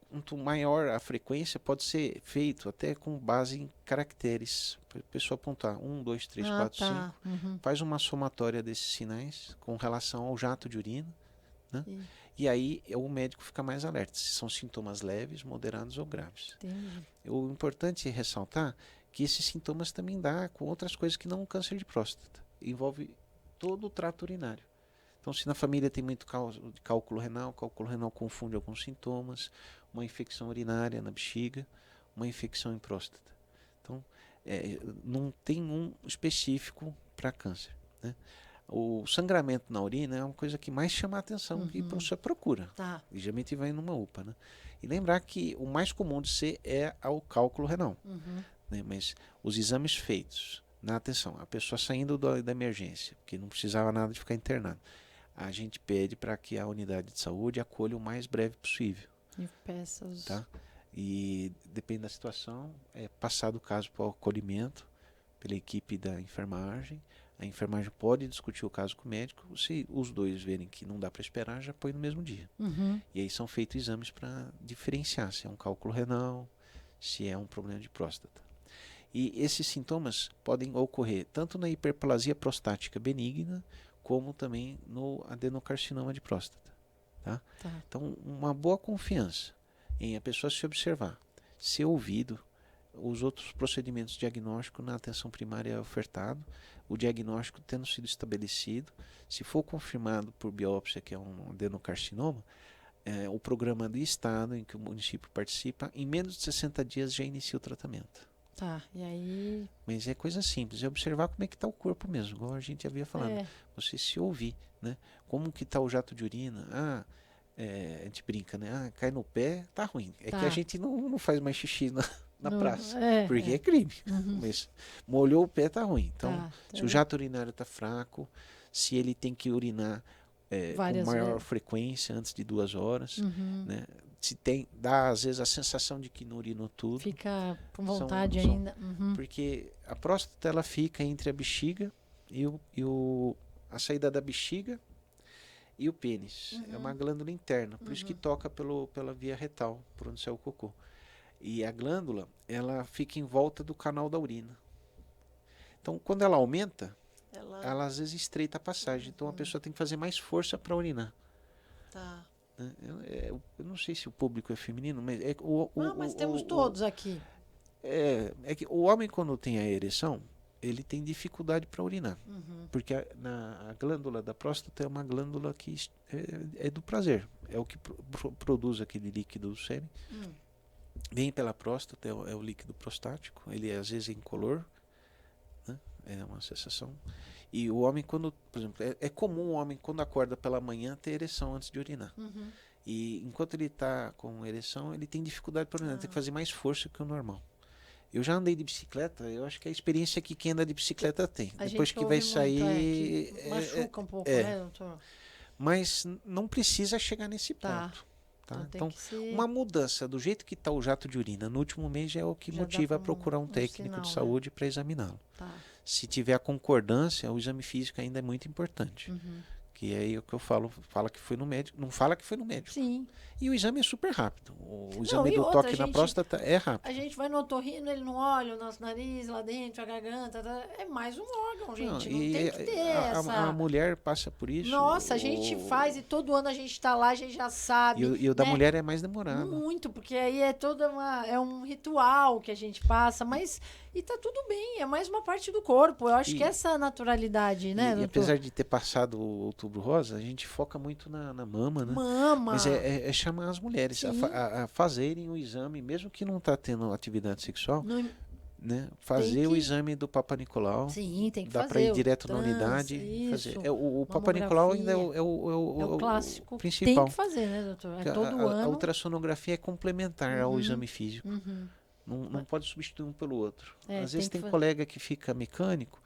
Quanto maior a frequência, pode ser feito até com base em caracteres. A pessoa apontar 1, 2, 3, 4, 5. Faz uma somatória desses sinais com relação ao jato de urina. Né? E aí o médico fica mais alerta se são sintomas leves, moderados ou graves. O importante é ressaltar que esses sintomas também dá com outras coisas que não o câncer de próstata. Envolve todo o trato urinário. Então, se na família tem muito cálculo renal confunde alguns sintomas, uma infecção urinária na bexiga, uma infecção em próstata. Então, não tem um específico para câncer. Né? O sangramento na urina é uma coisa que mais chama a atenção e você procura. E geralmente vai numa UPA. Né? E lembrar que o mais comum de ser é o cálculo renal. né? Mas os exames feitos, na atenção, a pessoa saindo da emergência, que não precisava nada de ficar internado, a gente pede para que a unidade de saúde acolha o mais breve possível. E peça os... Tá? E depende da situação, é passado o caso para o acolhimento pela equipe da enfermagem. A enfermagem pode discutir o caso com o médico. Se os dois verem que não dá para esperar, já põe no mesmo dia. E aí são feitos exames para diferenciar se é um cálculo renal, se é um problema de próstata. E esses sintomas podem ocorrer tanto na hiperplasia prostática benigna, como também no adenocarcinoma de próstata. Tá? Então, uma boa confiança em a pessoa se observar, ser ouvido, os outros procedimentos diagnósticos na atenção primária é ofertado, o diagnóstico tendo sido estabelecido, se for confirmado por biópsia que é um adenocarcinoma, o programa do estado em que o município participa, em menos de 60 dias já inicia o tratamento. Tá, e aí... Mas é coisa simples, é observar como é que está o corpo mesmo, igual a gente havia falado. Você se ouvir, né? Como que está o jato de urina? A gente brinca, né? Cai no pé, tá ruim. É que a gente não faz mais xixi na praça, porque é crime. Mas molhou o pé, tá ruim. Então, se o jato urinário está fraco, se ele tem que urinar com maior frequência, antes de 2 horas, né? Se dá às vezes a sensação de que não urinou tudo. Fica com vontade ainda. Porque a próstata ela fica entre a bexiga e a saída da bexiga e o pênis. É uma glândula interna, por isso que toca pela via retal, por onde sai o cocô. E a glândula, ela fica em volta do canal da urina. Então, quando ela aumenta, ela às vezes estreita a passagem. Então, a pessoa tem que fazer mais força para urinar. Tá. Eu não sei se o público é feminino, mas mas temos todos aqui. É que o homem, quando tem a ereção, ele tem dificuldade para urinar. Porque a glândula da próstata é uma glândula que é do prazer. É o que produz aquele líquido sêmen. Vem pela próstata, é o líquido prostático. Ele às vezes é incolor, né? É uma sensação. E o homem, quando, por exemplo, é comum o homem, quando acorda pela manhã, ter ereção antes de urinar. E enquanto ele está com ereção, ele tem dificuldade para urinar, tem que fazer mais força que o normal. Eu já andei de bicicleta, eu acho que é a experiência que quem anda de bicicleta tem. Depois que vai sair... que machuca um pouco, né, doutor? Mas não precisa chegar nesse ponto. Tá? Então, uma mudança do jeito que está o jato de urina no último mês já é o que motiva a procurar um técnico de saúde para examiná-lo. Se tiver a concordância, o exame físico ainda é muito importante. Que é o que eu fala que foi no médico. Não fala que foi no médico. Sim. E o exame é super rápido. O exame do toque na próstata é rápido. A gente vai no otorrino, ele não olha o nosso nariz lá dentro, a garganta. É mais um órgão, gente. Não tem que ter a mulher passa por isso. Nossa, a gente faz e todo ano a gente está lá, a gente já sabe. E o da mulher é mais demorado. Muito, porque aí é um ritual que a gente passa, mas... E tá tudo bem, é mais uma parte do corpo. Eu acho que essa naturalidade, né, doutor? E apesar de ter passado o Outubro Rosa, a gente foca muito na mama, né? Mama! Mas é chamar as mulheres a fazerem o exame, mesmo que não tá tendo atividade sexual, né? Fazer o exame do Papa Nicolau. Sim, tem que fazer. Dá para ir direto na unidade. Fazer. O Papa Nicolau ainda é o clássico. Principal. Tem que fazer, né, doutor? Todo ano. A ultrassonografia é complementar ao exame físico. Não pode substituir um pelo outro. Às vezes tem colega que fica mecânico,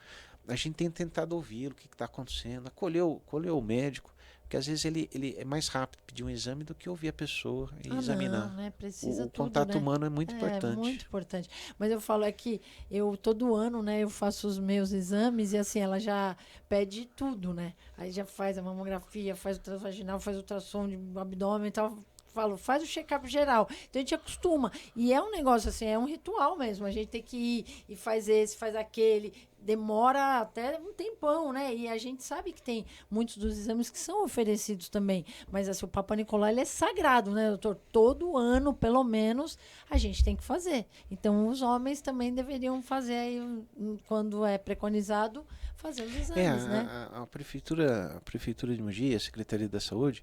a gente tem tentado ouvi-lo, o que está acontecendo, acolher o médico, porque às vezes ele é mais rápido pedir um exame do que ouvir a pessoa e examinar. Não, né? Precisa o contato né? humano é muito importante. É muito importante. Mas eu falo que eu todo ano, né, eu faço os meus exames e assim, ela já pede tudo, né? Aí já faz a mamografia, faz o transvaginal, faz o ultrassom de abdômen e tal. Falo, faz o check-up geral. Então a gente acostuma. E é um negócio assim, é um ritual mesmo. A gente tem que ir e faz esse, faz aquele. Demora até um tempão, né? E a gente sabe que tem muitos dos exames que são oferecidos também. Mas assim, o Papa Nicolau, ele é sagrado, né, doutor? Todo ano, pelo menos, a gente tem que fazer. Então, os homens também deveriam fazer aí, quando é preconizado, fazer os exames, né? A Prefeitura de Mogi, a Secretaria da Saúde,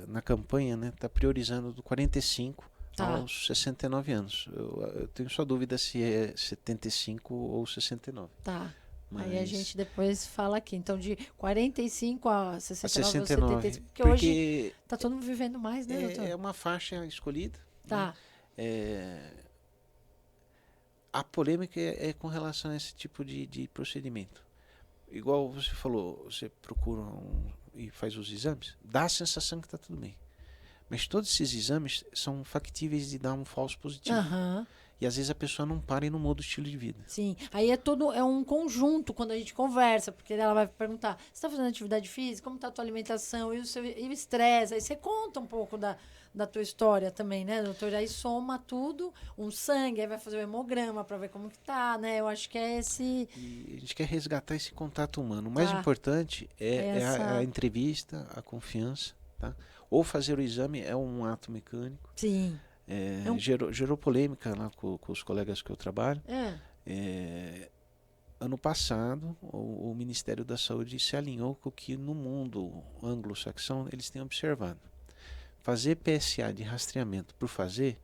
na campanha, né, está priorizando do 45 aos 69 anos. Eu tenho só dúvida se é 75 ou 69. Tá. Mas aí a gente depois fala aqui. Então, de 45 a 69 ou 75. Porque hoje está todo mundo vivendo mais, né, doutor? É uma faixa escolhida. Tá. Né? A polêmica é com relação a esse tipo de procedimento. Igual você falou, você procura e faz os exames, dá a sensação que está tudo bem. Mas todos esses exames são factíveis de dar um falso positivo. Aham. E às vezes a pessoa não para e não muda o estilo de vida. Sim, aí é um conjunto quando a gente conversa, porque ela vai perguntar, você está fazendo atividade física? Como está a tua alimentação? E o estresse? Aí você conta um pouco da tua história também, né, doutor? Aí soma tudo, um sangue, aí vai fazer o hemograma para ver como que tá, né? Eu acho que é esse... E a gente quer resgatar esse contato humano. O mais Tá. importante é Essa... a entrevista, a confiança, tá? Ou fazer o exame é um ato mecânico. Sim. Gerou polêmica lá com os colegas que eu trabalho. Ano passado, o Ministério da Saúde se alinhou com o que no mundo anglo-saxão eles têm observado. Fazer PSA de rastreamento por fazer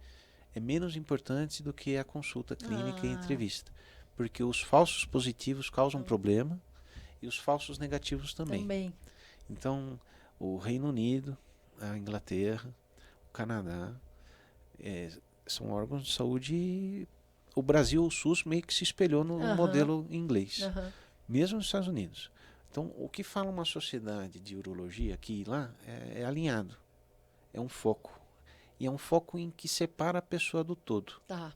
é menos importante do que a consulta clínica e entrevista. Porque os falsos positivos causam problema e os falsos negativos também. Então, o Reino Unido, a Inglaterra, o Canadá, são órgãos de saúde. O Brasil, o SUS, meio que se espelhou no modelo inglês, mesmo nos Estados Unidos. Então, o que fala uma sociedade de urologia aqui e lá é alinhado, é um foco. E é um foco em que separa a pessoa do todo. Tá.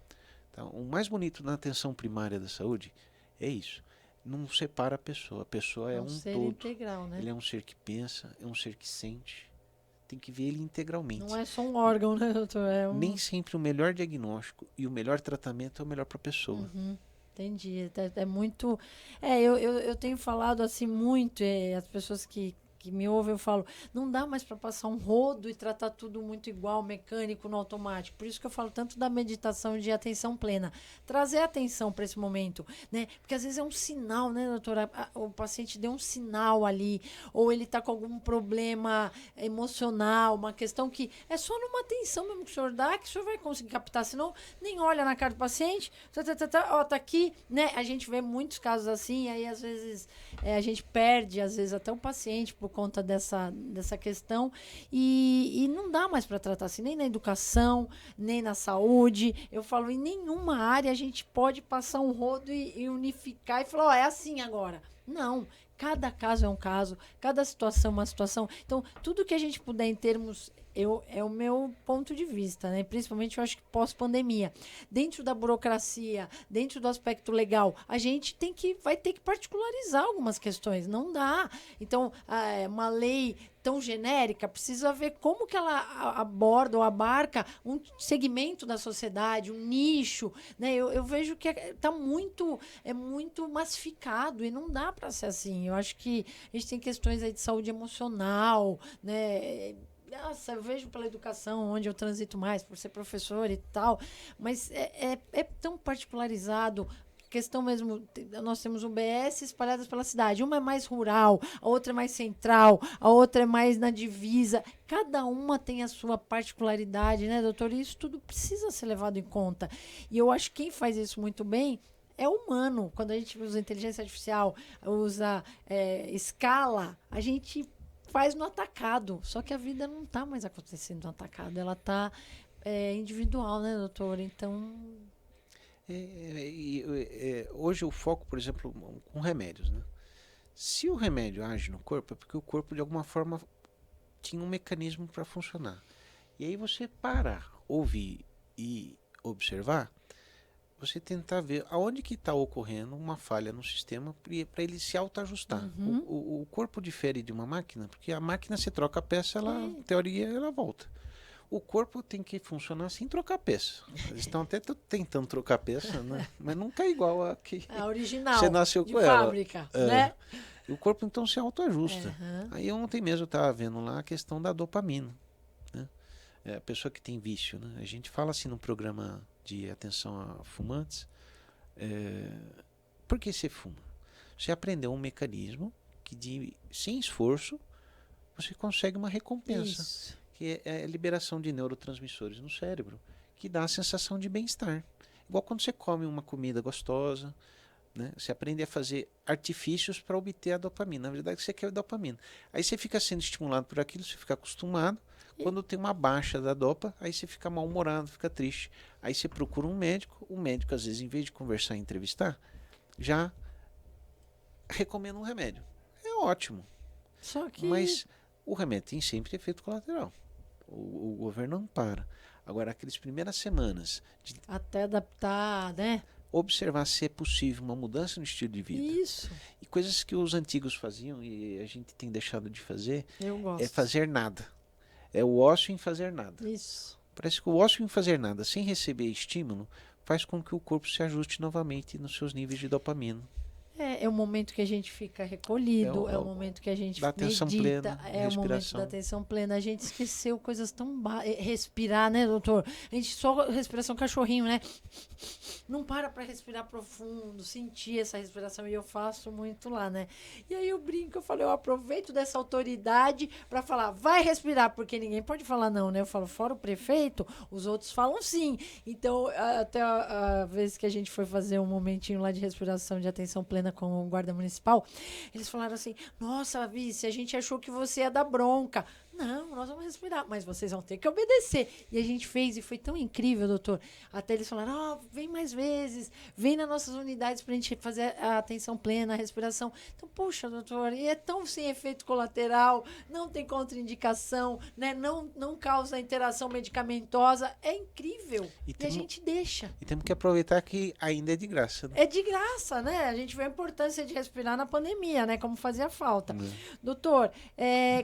Então, o mais bonito na atenção primária da saúde é isso. Não separa a pessoa é um ser todo. Integral, né? Ele é um ser que pensa, é um ser que sente. Tem que ver ele integralmente. Não é só um órgão, né, doutor? Nem sempre o melhor diagnóstico e o melhor tratamento é o melhor para a pessoa. Entendi. É muito... eu tenho falado assim muito, as pessoas que me ouvem, eu falo, não dá mais para passar um rodo e tratar tudo muito igual, mecânico, no automático. Por isso que eu falo tanto da meditação de atenção plena. Trazer atenção para esse momento, né? Porque às vezes é um sinal, né, doutora? O paciente deu um sinal ali, ou ele está com algum problema emocional, uma questão que é só numa atenção mesmo que o senhor dá, que o senhor vai conseguir captar, senão nem olha na cara do paciente, tá aqui, né? A gente vê muitos casos assim, aí às vezes a gente perde, às vezes até o paciente por conta dessa questão e não dá mais para tratar assim, nem na educação, nem na saúde. Eu falo, em nenhuma área a gente pode passar um rodo e unificar e falar, é assim agora. Não, cada caso é um caso, cada situação é uma situação. Então, tudo que a gente puder em termos... é o meu ponto de vista, né? Principalmente eu acho que pós-pandemia. Dentro da burocracia, dentro do aspecto legal, a gente vai ter que particularizar algumas questões. Não dá. Então, uma lei tão genérica precisa ver como que ela aborda ou abarca um segmento da sociedade, um nicho, né? Eu vejo que é muito massificado e não dá para ser assim. Eu acho que a gente tem questões aí de saúde emocional, né? Nossa, eu vejo pela educação onde eu transito mais, por ser professor e tal, mas é tão particularizado. Questão mesmo, nós temos UBS espalhadas pela cidade. Uma é mais rural, a outra é mais central, a outra é mais na divisa. Cada uma tem a sua particularidade, né, doutor? E isso tudo precisa ser levado em conta. E eu acho que quem faz isso muito bem é humano. Quando a gente usa inteligência artificial, usa escala, a gente faz no atacado. Só que a vida não está mais acontecendo no atacado. Ela está individual, né, doutor? Então... hoje o foco, por exemplo, com remédios, né? Se o remédio age no corpo, é porque o corpo de alguma forma tinha um mecanismo para funcionar. E aí você para, ouvir e observar, você tentar ver aonde que está ocorrendo uma falha no sistema para ele se autoajustar. O corpo difere de uma máquina, porque a máquina, se troca a peça, em teoria, ela volta. O corpo tem que funcionar sem trocar peça. Eles estão até tentando trocar peça, né? Mas nunca é igual a que a original, você nasceu com fábrica, né? E o corpo então se autoajusta. Aí ontem mesmo eu estava vendo lá a questão da dopamina, né? A pessoa que tem vício, né? A gente fala assim no programa de atenção a fumantes, por que você fuma? Você aprendeu um mecanismo que sem esforço você consegue uma recompensa. Isso. Que é a liberação de neurotransmissores no cérebro, que dá a sensação de bem-estar. Igual quando você come uma comida gostosa, né? Você aprende a fazer artifícios para obter a dopamina. Na verdade, você quer a dopamina. Aí você fica sendo estimulado por aquilo, você fica acostumado. Quando tem uma baixa da dopa, aí você fica mal-humorado, fica triste. Aí você procura um médico, o médico, às vezes, em vez de conversar e entrevistar, já recomenda um remédio. É ótimo. Só que Mas o remédio tem sempre efeito colateral. O governo não para. Agora, aquelas primeiras semanas de até adaptar, né? observar se é possível uma mudança no estilo de vida. Isso, E coisas que os antigos faziam e a gente tem deixado de fazer eu é gosto. fazer nada. É o ócio em fazer nada. Isso. Parece que o ócio em fazer nada, sem receber estímulo, faz com que o corpo se ajuste novamente nos seus níveis de dopamina. É o momento que a gente fica recolhido, é o momento que a gente da atenção medita, plena, é o momento respiração. da atenção plena. A gente esqueceu coisas tão respirar, né, doutor? A gente só respiração cachorrinho, né? Não para respirar profundo, sentir essa respiração, e eu faço muito lá, né? E aí eu brinco, eu falo, eu aproveito dessa autoridade para falar, vai respirar, porque ninguém pode falar não, né? Eu falo, fora o prefeito, os outros falam sim. Então, até a vez que a gente foi fazer um momentinho lá de respiração, de atenção plena com o guarda municipal, eles falaram assim, nossa, vice, a gente achou que você ia dar bronca. Não, nós vamos respirar, mas vocês vão ter que obedecer. E a gente fez, e foi tão incrível, doutor. Até eles falaram, vem mais vezes, vem nas nossas unidades pra gente fazer a atenção plena, a respiração. Então, poxa, doutor, e é tão sem efeito colateral, não tem contraindicação, né? Não causa interação medicamentosa. É incrível. E a gente deixa. E temos que aproveitar que ainda é de graça. Né? É de graça, né? A gente vê a importância de respirar na pandemia, né? Como fazia falta. Doutor,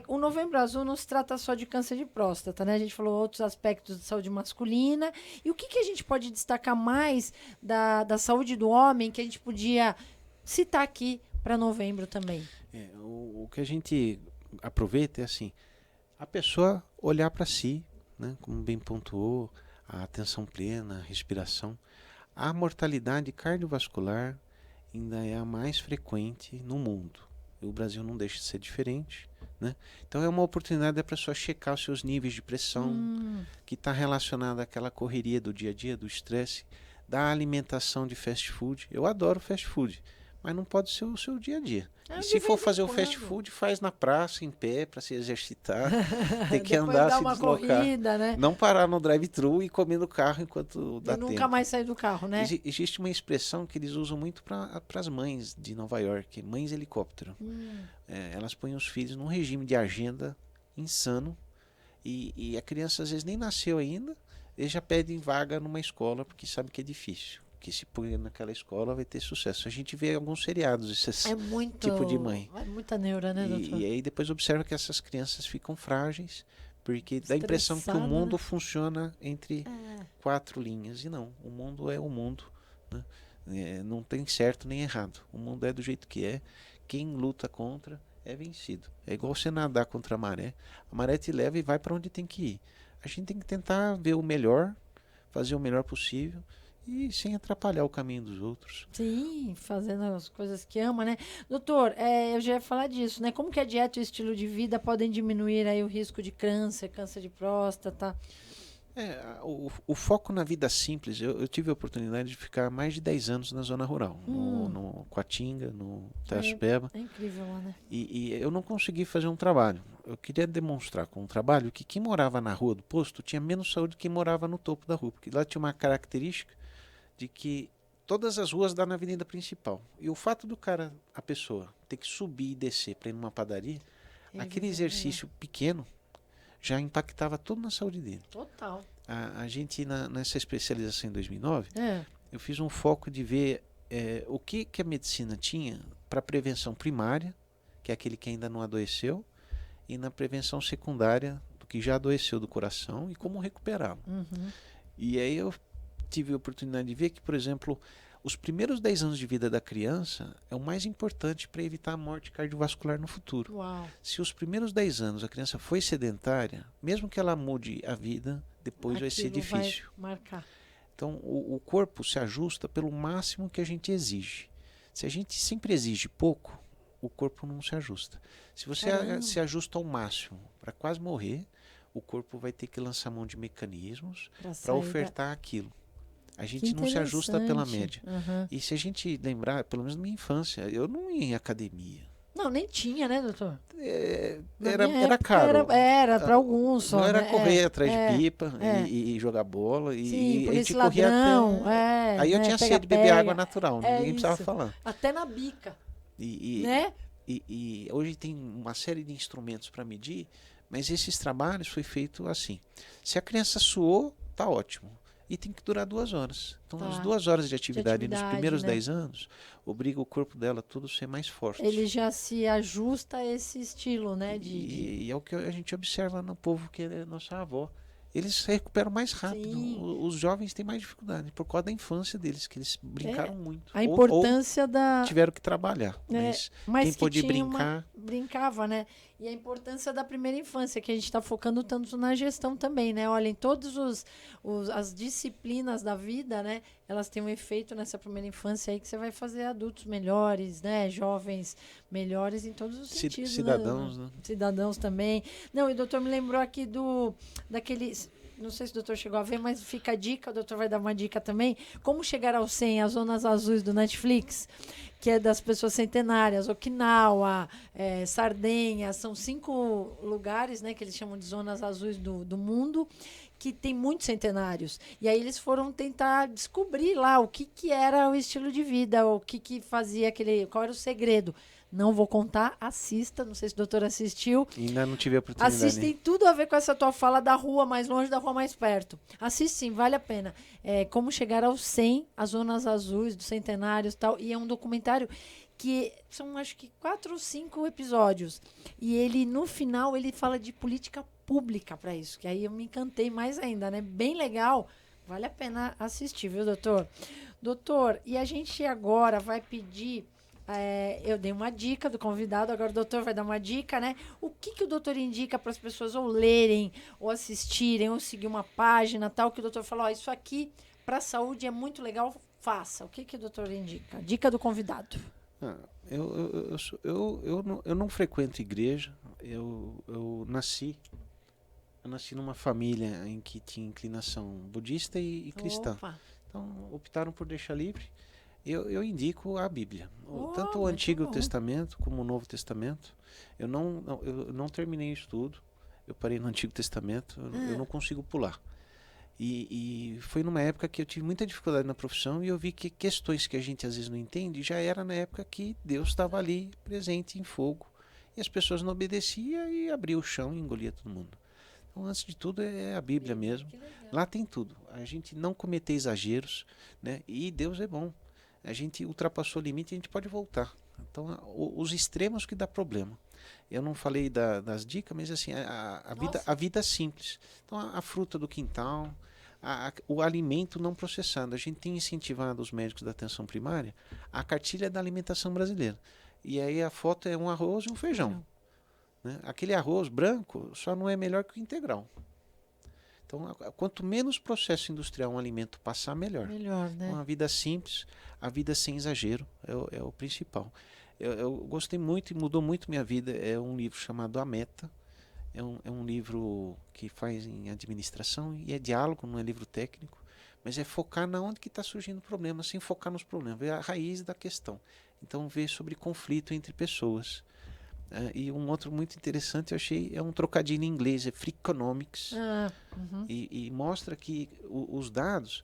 o Novembro Azul não se trata só de câncer de próstata, né? A gente falou outros aspectos de saúde masculina. E o que a gente pode destacar mais da saúde do homem que a gente podia citar aqui para novembro também? O que a gente aproveita é assim, a pessoa olhar para si, né? Como bem pontuou, a atenção plena, a respiração. A mortalidade cardiovascular ainda é a mais frequente no mundo. E o Brasil não deixa de ser diferente. Né? Então é uma oportunidade da pessoa checar os seus níveis de pressão, que está relacionada àquela correria do dia a dia, do estresse, da alimentação de fast food. Eu adoro fast food, mas não pode ser o seu dia a dia. E se for fazer o fast food, faz na praça, em pé, para se exercitar. Tem que andar, se deslocar. Corrida, né? Não parar no drive-thru e comer no carro enquanto dá tempo. E nunca mais sair do carro, né? Existe uma expressão que eles usam muito para as mães de Nova York, mães helicóptero. Elas põem os filhos num regime de agenda insano e a criança às vezes nem nasceu ainda, eles já pedem vaga numa escola porque sabe que é difícil. Que se põe naquela escola vai ter sucesso. A gente vê alguns seriados, esse tipo de mãe. É muita neura, né, doutor? E aí depois observa que essas crianças ficam frágeis, porque dá a impressão que o mundo funciona entre quatro linhas. E não, o mundo é o mundo. Né? Não tem certo nem errado. O mundo é do jeito que é. Quem luta contra é vencido. É igual você nadar contra a maré. A maré te leva e vai para onde tem que ir. A gente tem que tentar ver o melhor, fazer o melhor possível, e sem atrapalhar o caminho dos outros. Sim, fazendo as coisas que ama, né? Doutor, eu já ia falar disso, né? Como que a dieta e o estilo de vida podem diminuir aí o risco de câncer de próstata? O foco na vida simples, eu tive a oportunidade de ficar mais de 10 anos na zona rural, no Coatinga, no Itaiaçupeba. É incrível lá, né? E eu não consegui fazer um trabalho. Eu queria demonstrar com um trabalho que quem morava na rua do posto tinha menos saúde que quem morava no topo da rua, porque lá tinha uma característica de que todas as ruas dão na avenida principal. E o fato do cara, a pessoa, ter que subir e descer para ir numa padaria, aquele exercício pequeno já impactava tudo na saúde dele. Total. A gente, nessa especialização em 2009, eu fiz um foco de ver o que a medicina tinha para prevenção primária, que é aquele que ainda não adoeceu, e na prevenção secundária, do que já adoeceu do coração, e como recuperá-lo. E aí eu tive a oportunidade de ver que, por exemplo, os primeiros 10 anos de vida da criança é o mais importante para evitar a morte cardiovascular no futuro. Uau. Se os primeiros 10 anos a criança foi sedentária, mesmo que ela mude a vida, depois vai ser difícil. Vai marcar. Então, o corpo se ajusta pelo máximo que a gente exige. Se a gente sempre exige pouco, o corpo não se ajusta. Se você se ajusta ao máximo para quase morrer, o corpo vai ter que lançar mão de mecanismos para ofertar aquilo. A gente não se ajusta pela média. E se a gente lembrar, pelo menos na minha infância, eu não ia em academia. Não, nem tinha, né, doutor? Era caro. Era para alguns só. Não era né? correr atrás de pipa e jogar bola. Sim, E a polícia gente corria ladrão. até... Aí eu né? tinha Pega, sede de beber água natural, É ninguém precisava isso. falar. Até na bica, E, né? e hoje tem uma série de instrumentos para medir, mas esses trabalhos foi feito assim. Se a criança suou, tá ótimo. E tem que durar 2 horas. Então, Tá. as 2 horas de atividade nos primeiros né? 10 anos obriga o corpo dela todo a ser mais forte. Ele já se ajusta a esse estilo, né? E é o que a gente observa no povo que é nossa avó. Eles se recuperam mais rápido. Os jovens têm mais dificuldade por causa da infância deles, que eles brincaram muito. A importância ou tiveram que trabalhar. Mas quem pôde brincar... brincava, né? E a importância da primeira infância, que a gente está focando tanto na gestão também, né? Olha, em todas as disciplinas da vida, né? Elas têm um efeito nessa primeira infância aí que você vai fazer adultos melhores, né? Jovens melhores em todos os sentidos. Cidadãos, né? Cidadãos também. Não, e o doutor me lembrou aqui daquele... Não sei se o doutor chegou a ver, mas fica a dica, o doutor vai dar uma dica também. Como chegar ao 100, as zonas azuis do Netflix, que é das pessoas centenárias, Okinawa, Sardenha, são 5 lugares, né, que eles chamam de zonas azuis do mundo, que tem muitos centenários. E aí eles foram tentar descobrir lá o que era o estilo de vida, o que fazia qual era o segredo. Não vou contar, assista. Não sei se o doutor assistiu. Ainda não tive a oportunidade. Assistem tudo a ver com essa tua fala da rua mais longe, da rua mais perto. Assiste sim, vale a pena. Como chegar aos 100, as zonas azuis dos centenários e tal. E é um documentário que são, acho que 4 ou 5 episódios. E ele, no final, ele fala de política pública para isso. Que aí eu me encantei mais ainda, né? Bem legal. Vale a pena assistir, viu, doutor? Doutor, e a gente agora vai pedir... eu dei uma dica do convidado, agora o doutor vai dar uma dica, né? O que o doutor indica para as pessoas ou lerem, ou assistirem, ou seguir uma página, tal, que o doutor falou, isso aqui para a saúde é muito legal, faça. O que o doutor indica? Dica do convidado. Eu não frequento igreja, eu nasci numa família em que tinha inclinação budista e cristã. Opa. Então optaram por deixar livre. Eu indico a Bíblia, tanto o muito Antigo bom. Testamento como o Novo Testamento. Eu não terminei o estudo, eu parei no Antigo Testamento, eu não consigo pular. E foi numa época que eu tive muita dificuldade na profissão e eu vi que questões que a gente às vezes não entende já era na época que Deus estava ali presente em fogo e as pessoas não obedeciam e abria o chão e engolia todo mundo. Então, antes de tudo, é a Bíblia mesmo. Lá tem tudo. A gente não cometer exageros, né? E Deus é bom. A gente ultrapassou o limite e a gente pode voltar. Então, os extremos que dá problema. Eu não falei das dicas, mas assim, a vida é simples. Então, a fruta do quintal, o alimento não processado. A gente tem incentivado os médicos da atenção primária a cartilha da alimentação brasileira. E aí a foto é um arroz e um feijão. Né? Aquele arroz branco só não é melhor que o integral. Então, quanto menos processo industrial um alimento passar, melhor. Melhor, né? Então, a vida simples, a vida sem exagero, é o principal. Eu gostei muito e mudou muito minha vida. É um livro chamado A Meta. É um livro que faz em administração e é diálogo, não é livro técnico. Mas é focar na onde que está surgindo o problema, sem focar nos problemas, ver a raiz da questão. Então, ver sobre conflito entre pessoas. E um outro muito interessante eu achei é um trocadilho em inglês, é Freakonomics. E mostra que os dados,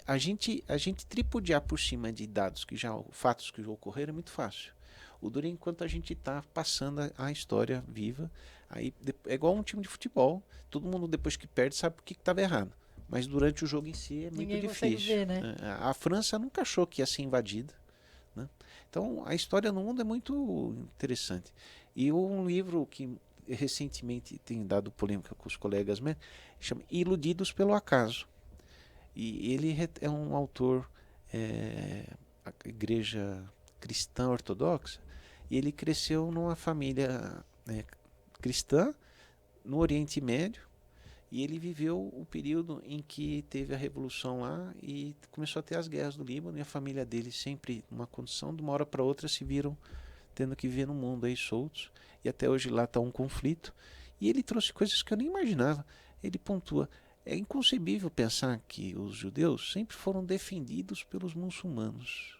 a gente tripudiar por cima de dados fatos que já ocorreram é muito fácil. O duro é enquanto a gente está passando a história viva, aí é igual um time de futebol, todo mundo depois que perde sabe por que estava errado. Mas durante o jogo em si é muito difícil. Ver, né? A França nunca achou que ia ser invadida. Né? Então a história no mundo é muito interessante. E um livro que recentemente tem dado polêmica com os colegas, chama Iludidos pelo Acaso. E ele é um autor, a igreja cristã ortodoxa, e ele cresceu numa família cristã no Oriente Médio, e ele viveu o período em que teve a revolução lá e começou a ter as guerras do Líbano, e a família dele sempre numa condição, de uma hora para outra se viram tendo que viver no mundo aí soltos, e até hoje lá está um conflito, e ele trouxe coisas que eu nem imaginava. Ele pontua, é inconcebível pensar que os judeus sempre foram defendidos pelos muçulmanos,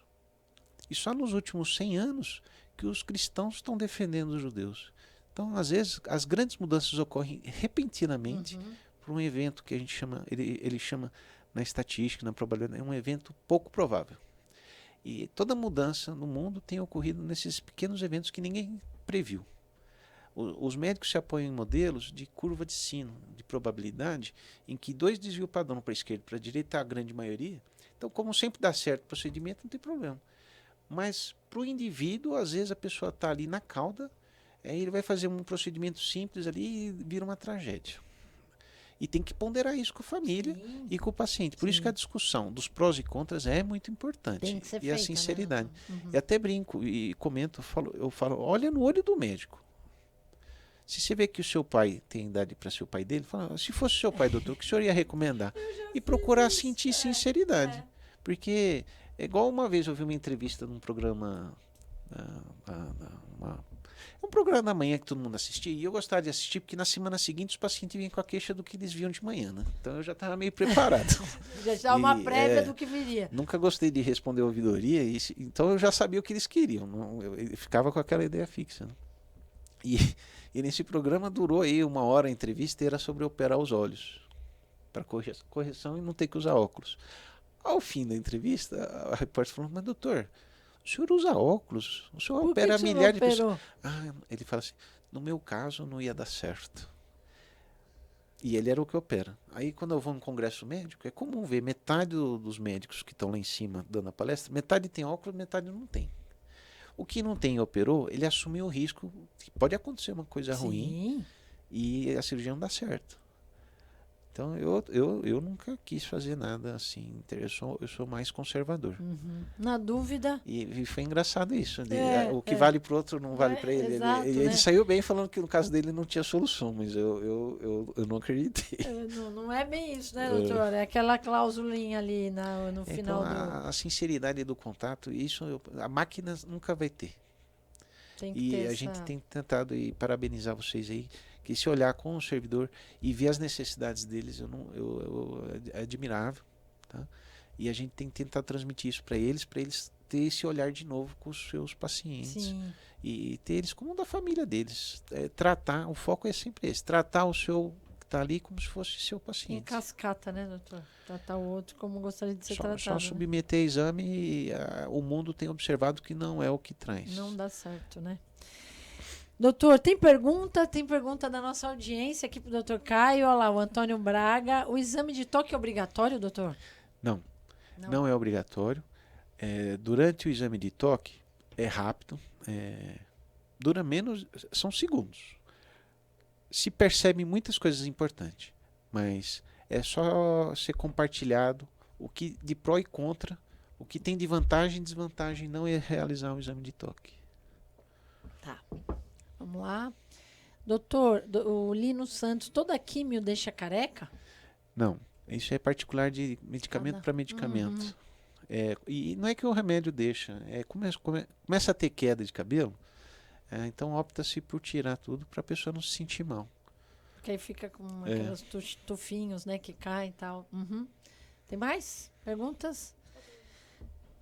e só nos últimos 100 anos que os cristãos estão defendendo os judeus. Então, às vezes, as grandes mudanças ocorrem repentinamente por um evento que a gente chama, ele chama na estatística, na probabilidade, é um evento pouco provável. E toda mudança no mundo tem ocorrido nesses pequenos eventos que ninguém previu. Os médicos se apoiam em modelos de curva de sino, de probabilidade, em que 2 desvios padrão para a esquerda e para a direita é a grande maioria. Então, como sempre dá certo o procedimento, não tem problema. Mas para o indivíduo, às vezes a pessoa está ali na cauda, aí ele vai fazer um procedimento simples ali e vira uma tragédia. E tem que ponderar isso com a família e com o paciente. Por isso que a discussão dos prós e contras é muito importante. Tem que ser e feita, a sinceridade. Né? E até brinco e comento, eu falo, olha no olho do médico. Se você vê que o seu pai tem idade para ser o pai dele, fala, se fosse seu pai, doutor, o que o senhor ia recomendar? E procurar sentir sinceridade. Porque é igual uma vez eu vi uma entrevista num programa, um programa da manhã que todo mundo assistia, e eu gostava de assistir porque na semana seguinte os pacientes vinham com a queixa do que eles viam de manhã, né? Então eu já estava meio preparado. Já estava uma prévia do que viria. Nunca gostei de responder ouvidoria, então eu já sabia o que eles queriam, eu ficava com aquela ideia fixa. Né? E nesse programa durou aí 1 hora a entrevista e era sobre operar os olhos, para correção e não ter que usar óculos. Ao fim da entrevista, a repórter falou, mas doutor, o senhor usa óculos, o senhor opera milhares de pessoas. Ele fala assim, no meu caso não ia dar certo. E ele era o que opera. Aí quando eu vou no congresso médico, é comum ver metade dos médicos que estão lá em cima dando a palestra, metade tem óculos, metade não tem. O que não tem e operou, ele assumiu o risco que pode acontecer uma coisa ruim e a cirurgia não dá certo. Então eu nunca quis fazer nada assim. Eu sou mais conservador. Na dúvida. E foi engraçado isso. O que vale para o outro não vale para ele. Exato, ele saiu bem falando que no caso dele não tinha solução, mas eu não acreditei. Não é bem isso, né, doutor? É aquela cláusulinha ali no final então, a sinceridade do contato, isso a máquina nunca vai ter. Tem que ter gente tem tentado e parabenizar vocês aí, que se olhar com o servidor e ver as necessidades deles, é admirável, tá? E a gente tem que tentar transmitir isso para eles ter esse olhar de novo com os seus pacientes. Sim. E ter eles como da família deles. Tratar, o foco é sempre esse, tratar o seu que está ali como se fosse seu paciente. Em cascata, né, doutor? Tratar o outro como gostaria de ser tratado. Só submeter exame e o mundo tem observado que não é o que traz. Não dá certo, né? Doutor, tem pergunta? Tem pergunta da nossa audiência aqui para o doutor Caio. Olha lá, o Antônio Braga. O exame de toque é obrigatório, doutor? Não é obrigatório. Durante o exame de toque, é rápido. Dura menos, são segundos. Se percebe muitas coisas importantes, mas é só ser compartilhado o que de pró e contra, o que tem de vantagem e desvantagem não é realizar o exame de toque. Tá. Vamos lá. Doutor, o Lino Santos, toda químio deixa careca? Não. Isso é particular de medicamento para medicamento. E não é que o remédio deixa. Começa a ter queda de cabelo, então opta-se por tirar tudo para a pessoa não se sentir mal. Porque aí fica com aqueles tufinhos, né, que caem e tal. Tem mais perguntas?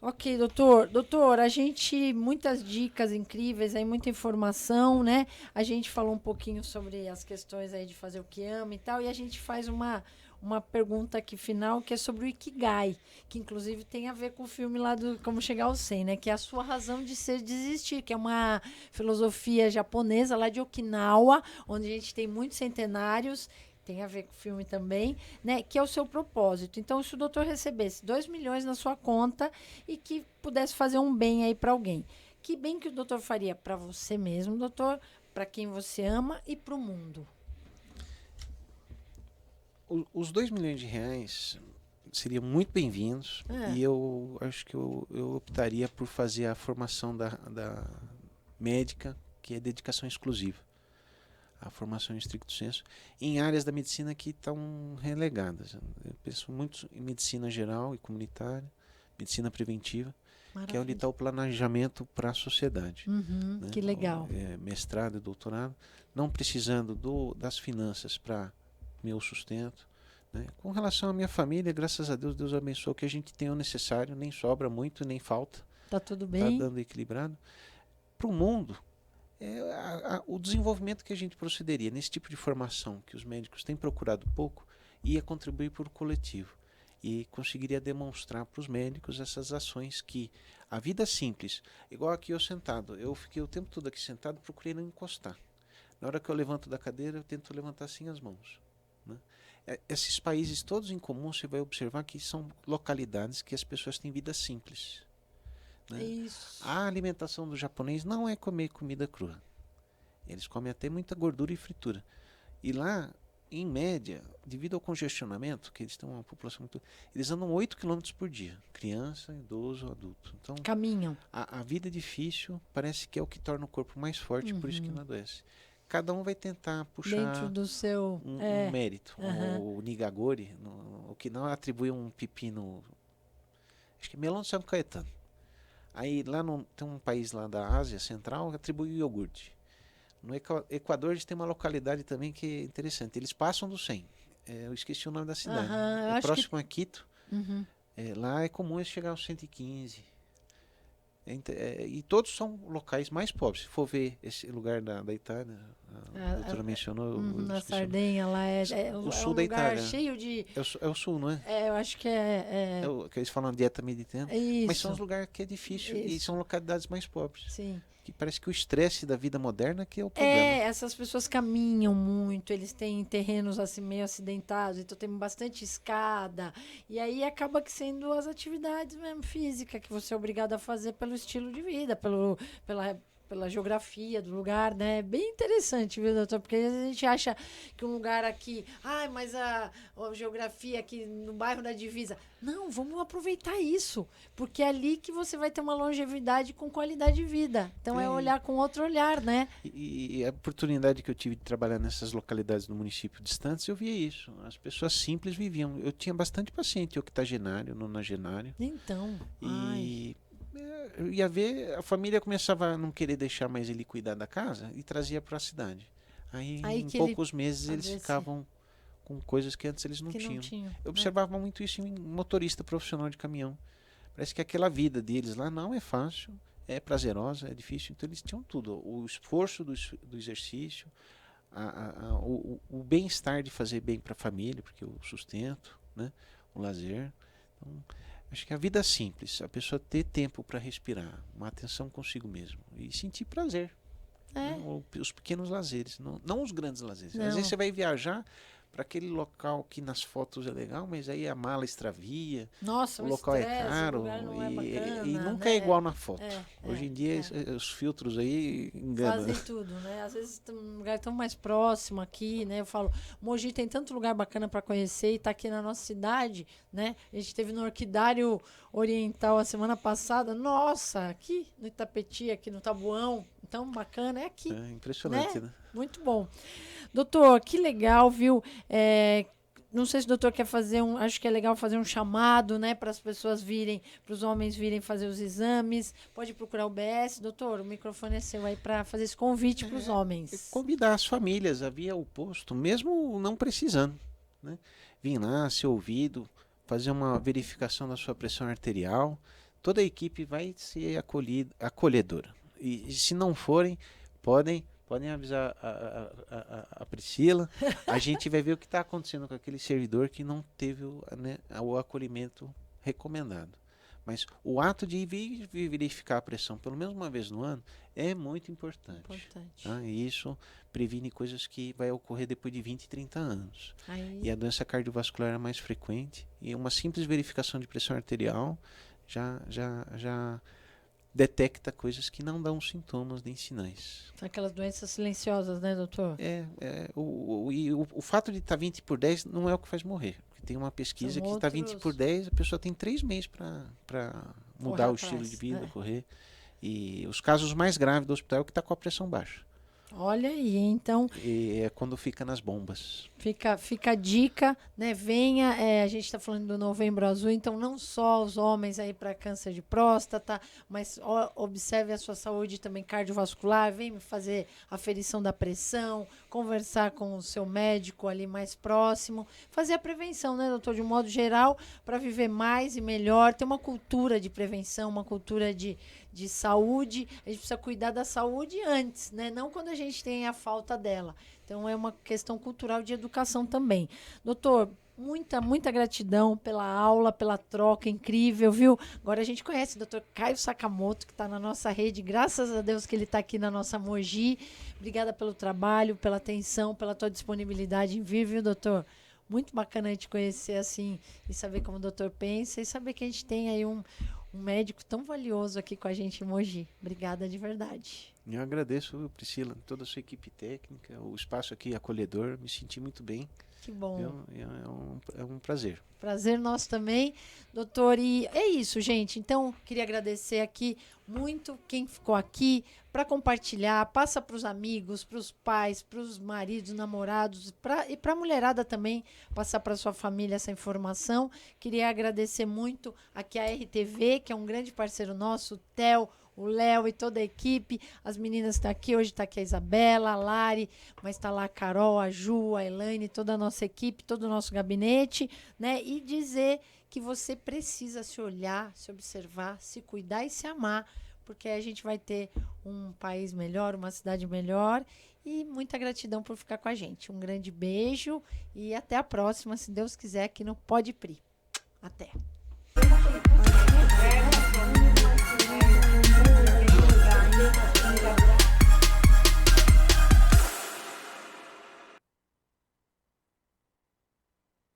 Ok, doutor. Doutor, a gente, muitas dicas incríveis, aí, muita informação, né? A gente falou um pouquinho sobre as questões aí de fazer o que ama e tal, e a gente faz uma pergunta aqui final, que é sobre o Ikigai, que inclusive tem a ver com o filme lá do Como Chegar ao 100, né? Que é a sua razão de ser desistir, que é uma filosofia japonesa lá de Okinawa, onde a gente tem muitos centenários, tem a ver com o filme também, né? Que é o seu propósito. Então, se o doutor recebesse 2 milhões na sua conta e que pudesse fazer um bem aí para alguém, que bem que o doutor faria para você mesmo, doutor, para quem você ama e para o mundo? Os 2 milhões de reais seriam muito bem-vindos e eu acho que eu optaria por fazer a formação da médica, que é dedicação exclusiva. A formação em estricto senso, em áreas da medicina que estão relegadas. Eu penso muito em medicina geral e comunitária, medicina preventiva, que é onde está o planejamento para a sociedade. Né? Que legal. Mestrado e doutorado, não precisando das finanças para meu sustento. Né? Com relação à minha família, graças a Deus, Deus abençoou que a gente tenha o necessário, nem sobra muito, nem falta. Tá tudo bem. Está dando equilibrado. para o mundo, o desenvolvimento que a gente procederia nesse tipo de formação que os médicos têm procurado pouco ia contribuir para o coletivo e conseguiria demonstrar para os médicos essas ações que a vida simples, igual aqui eu sentado, eu fiquei o tempo todo aqui sentado, procurei não encostar. Na hora que eu levanto da cadeira, eu tento levantar assim as mãos, né? Esses países todos em comum, você vai observar que são localidades que as pessoas têm vida simples, né? Isso. A alimentação do japonês não é comer comida crua. Eles comem até muita gordura e fritura. E lá, em média, devido ao congestionamento, que eles têm uma população muito... Eles andam 8 quilômetros por dia. Criança, idoso, adulto. Então, caminham. A vida difícil parece que é o que torna o corpo mais forte, por isso que não adoece. Cada um vai tentar puxar dentro do seu um mérito. O Nigagori, o que não atribui um pepino... Acho que é melão de São Caetano. Aí lá tem um país lá da Ásia Central que atribui iogurte. No Equador eles têm uma localidade também que é interessante. Eles passam do 100. Eu esqueci o nome da cidade. É próximo a Quito. Lá é comum eles chegar aos 115. E todos são locais mais pobres. Se for ver esse lugar da Itália, a doutora mencionou. Na Sardenha, lá o sul um da lugar Itália. cheio de... É o sul, não é? Eu acho que Que eles falam dieta mediterrânea. Isso. Mas são os lugares que é difícil e são localidades mais pobres. Sim. Que parece que o estresse da vida moderna que é o problema. Essas pessoas caminham muito, eles têm terrenos assim meio acidentados, então tem bastante escada. E aí acaba que sendo as atividades mesmo físicas que você é obrigado a fazer pelo estilo de vida, pela geografia do lugar, né? Bem interessante, viu, doutor? Porque a gente acha que um lugar aqui... mas a geografia aqui no bairro da Divisa... Não, vamos aproveitar isso. Porque é ali que você vai ter uma longevidade com qualidade de vida. Então é olhar com outro olhar, né? E a oportunidade que eu tive de trabalhar nessas localidades do município distantes, eu via isso. As pessoas simples viviam. Eu tinha bastante paciente octogenário, nonagenário. Então, eu ia ver, a família começava a não querer deixar mais ele cuidar da casa e trazia para a cidade. Aí em poucos meses eles ficavam com coisas que antes eles não tinham. Eu observava muito isso em motorista profissional de caminhão. Parece que aquela vida deles lá não é fácil, é prazerosa, é difícil. Então eles tinham tudo. O esforço do exercício, o bem-estar de fazer bem para a família, porque o sustento, né, o lazer. Então, acho que a vida é simples, a pessoa ter tempo para respirar, uma atenção consigo mesmo e sentir prazer. Né? Os pequenos lazeres, não os grandes lazeres. Às vezes você vai viajar para aquele local que nas fotos é legal, mas aí a mala extravia, nossa, o local é caro e nunca é igual na foto. Hoje em dia os filtros aí enganam. Fazem tudo, né? Às vezes tem um lugar tão mais próximo aqui, né? Eu falo, Mogi tem tanto lugar bacana para conhecer e tá aqui na nossa cidade, né? A gente teve no Orquidário Oriental a semana passada. Nossa, aqui no Itapetí, aqui no Tabuão. Então, bacana, é aqui. É impressionante, né? Muito bom. Doutor, que legal, viu? Não sei se o doutor quer fazer acho que é legal fazer um chamado, né, para as pessoas virem, para os homens virem fazer os exames. Pode procurar o BS, doutor, o microfone é seu aí para fazer esse convite para os homens. Convidar as famílias a vir ao posto, mesmo não precisando, né? Vir lá, ser ouvido, fazer uma verificação da sua pressão arterial. Toda a equipe vai ser acolhedora. E se não forem, podem avisar a Priscila. A gente vai ver o que está acontecendo com aquele servidor que não teve o acolhimento recomendado. Mas o ato de vir verificar a pressão pelo menos uma vez no ano é muito importante. Tá? E isso previne coisas que vai ocorrer depois de 20, 30 anos. E a doença cardiovascular é mais frequente. E uma simples verificação de pressão arterial já detecta coisas que não dão sintomas nem sinais. Aquelas doenças silenciosas, né, doutor? O fato de estar 20 por 10 não é o que faz morrer. Porque tem uma pesquisa que está 20 por 10, a pessoa tem 3 meses para mudar o estilo de vida, correr. E os casos mais graves do hospital é o que está com a pressão baixa. Olha aí, então... E é quando fica nas bombas. Fica a dica, né? Venha, a gente está falando do Novembro Azul, então não só os homens aí para câncer de próstata, mas observe a sua saúde também cardiovascular, vem fazer aferição da pressão, conversar com o seu médico ali mais próximo, fazer a prevenção, né, doutor, de um modo geral, para viver mais e melhor, ter uma cultura de prevenção, uma cultura de de saúde, a gente precisa cuidar da saúde antes, né? Não quando a gente tem a falta dela. Então, é uma questão cultural de educação também. Doutor, muita gratidão pela aula, pela troca incrível, viu? Agora a gente conhece o doutor Caio Sakamoto, que está na nossa rede. Graças a Deus que ele está aqui na nossa Mogi. Obrigada pelo trabalho, pela atenção, pela tua disponibilidade em vir, viu, doutor? Muito bacana te conhecer assim e saber como o doutor pensa e saber que a gente tem aí um médico tão valioso aqui com a gente em Mogi. Obrigada de verdade. Eu agradeço, Priscila, toda a sua equipe técnica, o espaço aqui acolhedor, me senti muito bem. Que bom. É um prazer. Prazer nosso também, doutor. E é isso, gente. Então, queria agradecer aqui muito quem ficou aqui para compartilhar. Passa para os amigos, para os pais, para os maridos, namorados e para a mulherada também, passar para sua família essa informação. Queria agradecer muito aqui a RTV, que é um grande parceiro nosso, o Theo, o Léo e toda a equipe, as meninas estão aqui, hoje está aqui a Isabela, a Lari, mas está lá a Carol, a Ju, a Elaine, toda a nossa equipe, todo o nosso gabinete, né? E dizer que você precisa se olhar, se observar, se cuidar e se amar, porque a gente vai ter um país melhor, uma cidade melhor, e muita gratidão por ficar com a gente. Um grande beijo e até a próxima, se Deus quiser, aqui no Pode Pri. Até.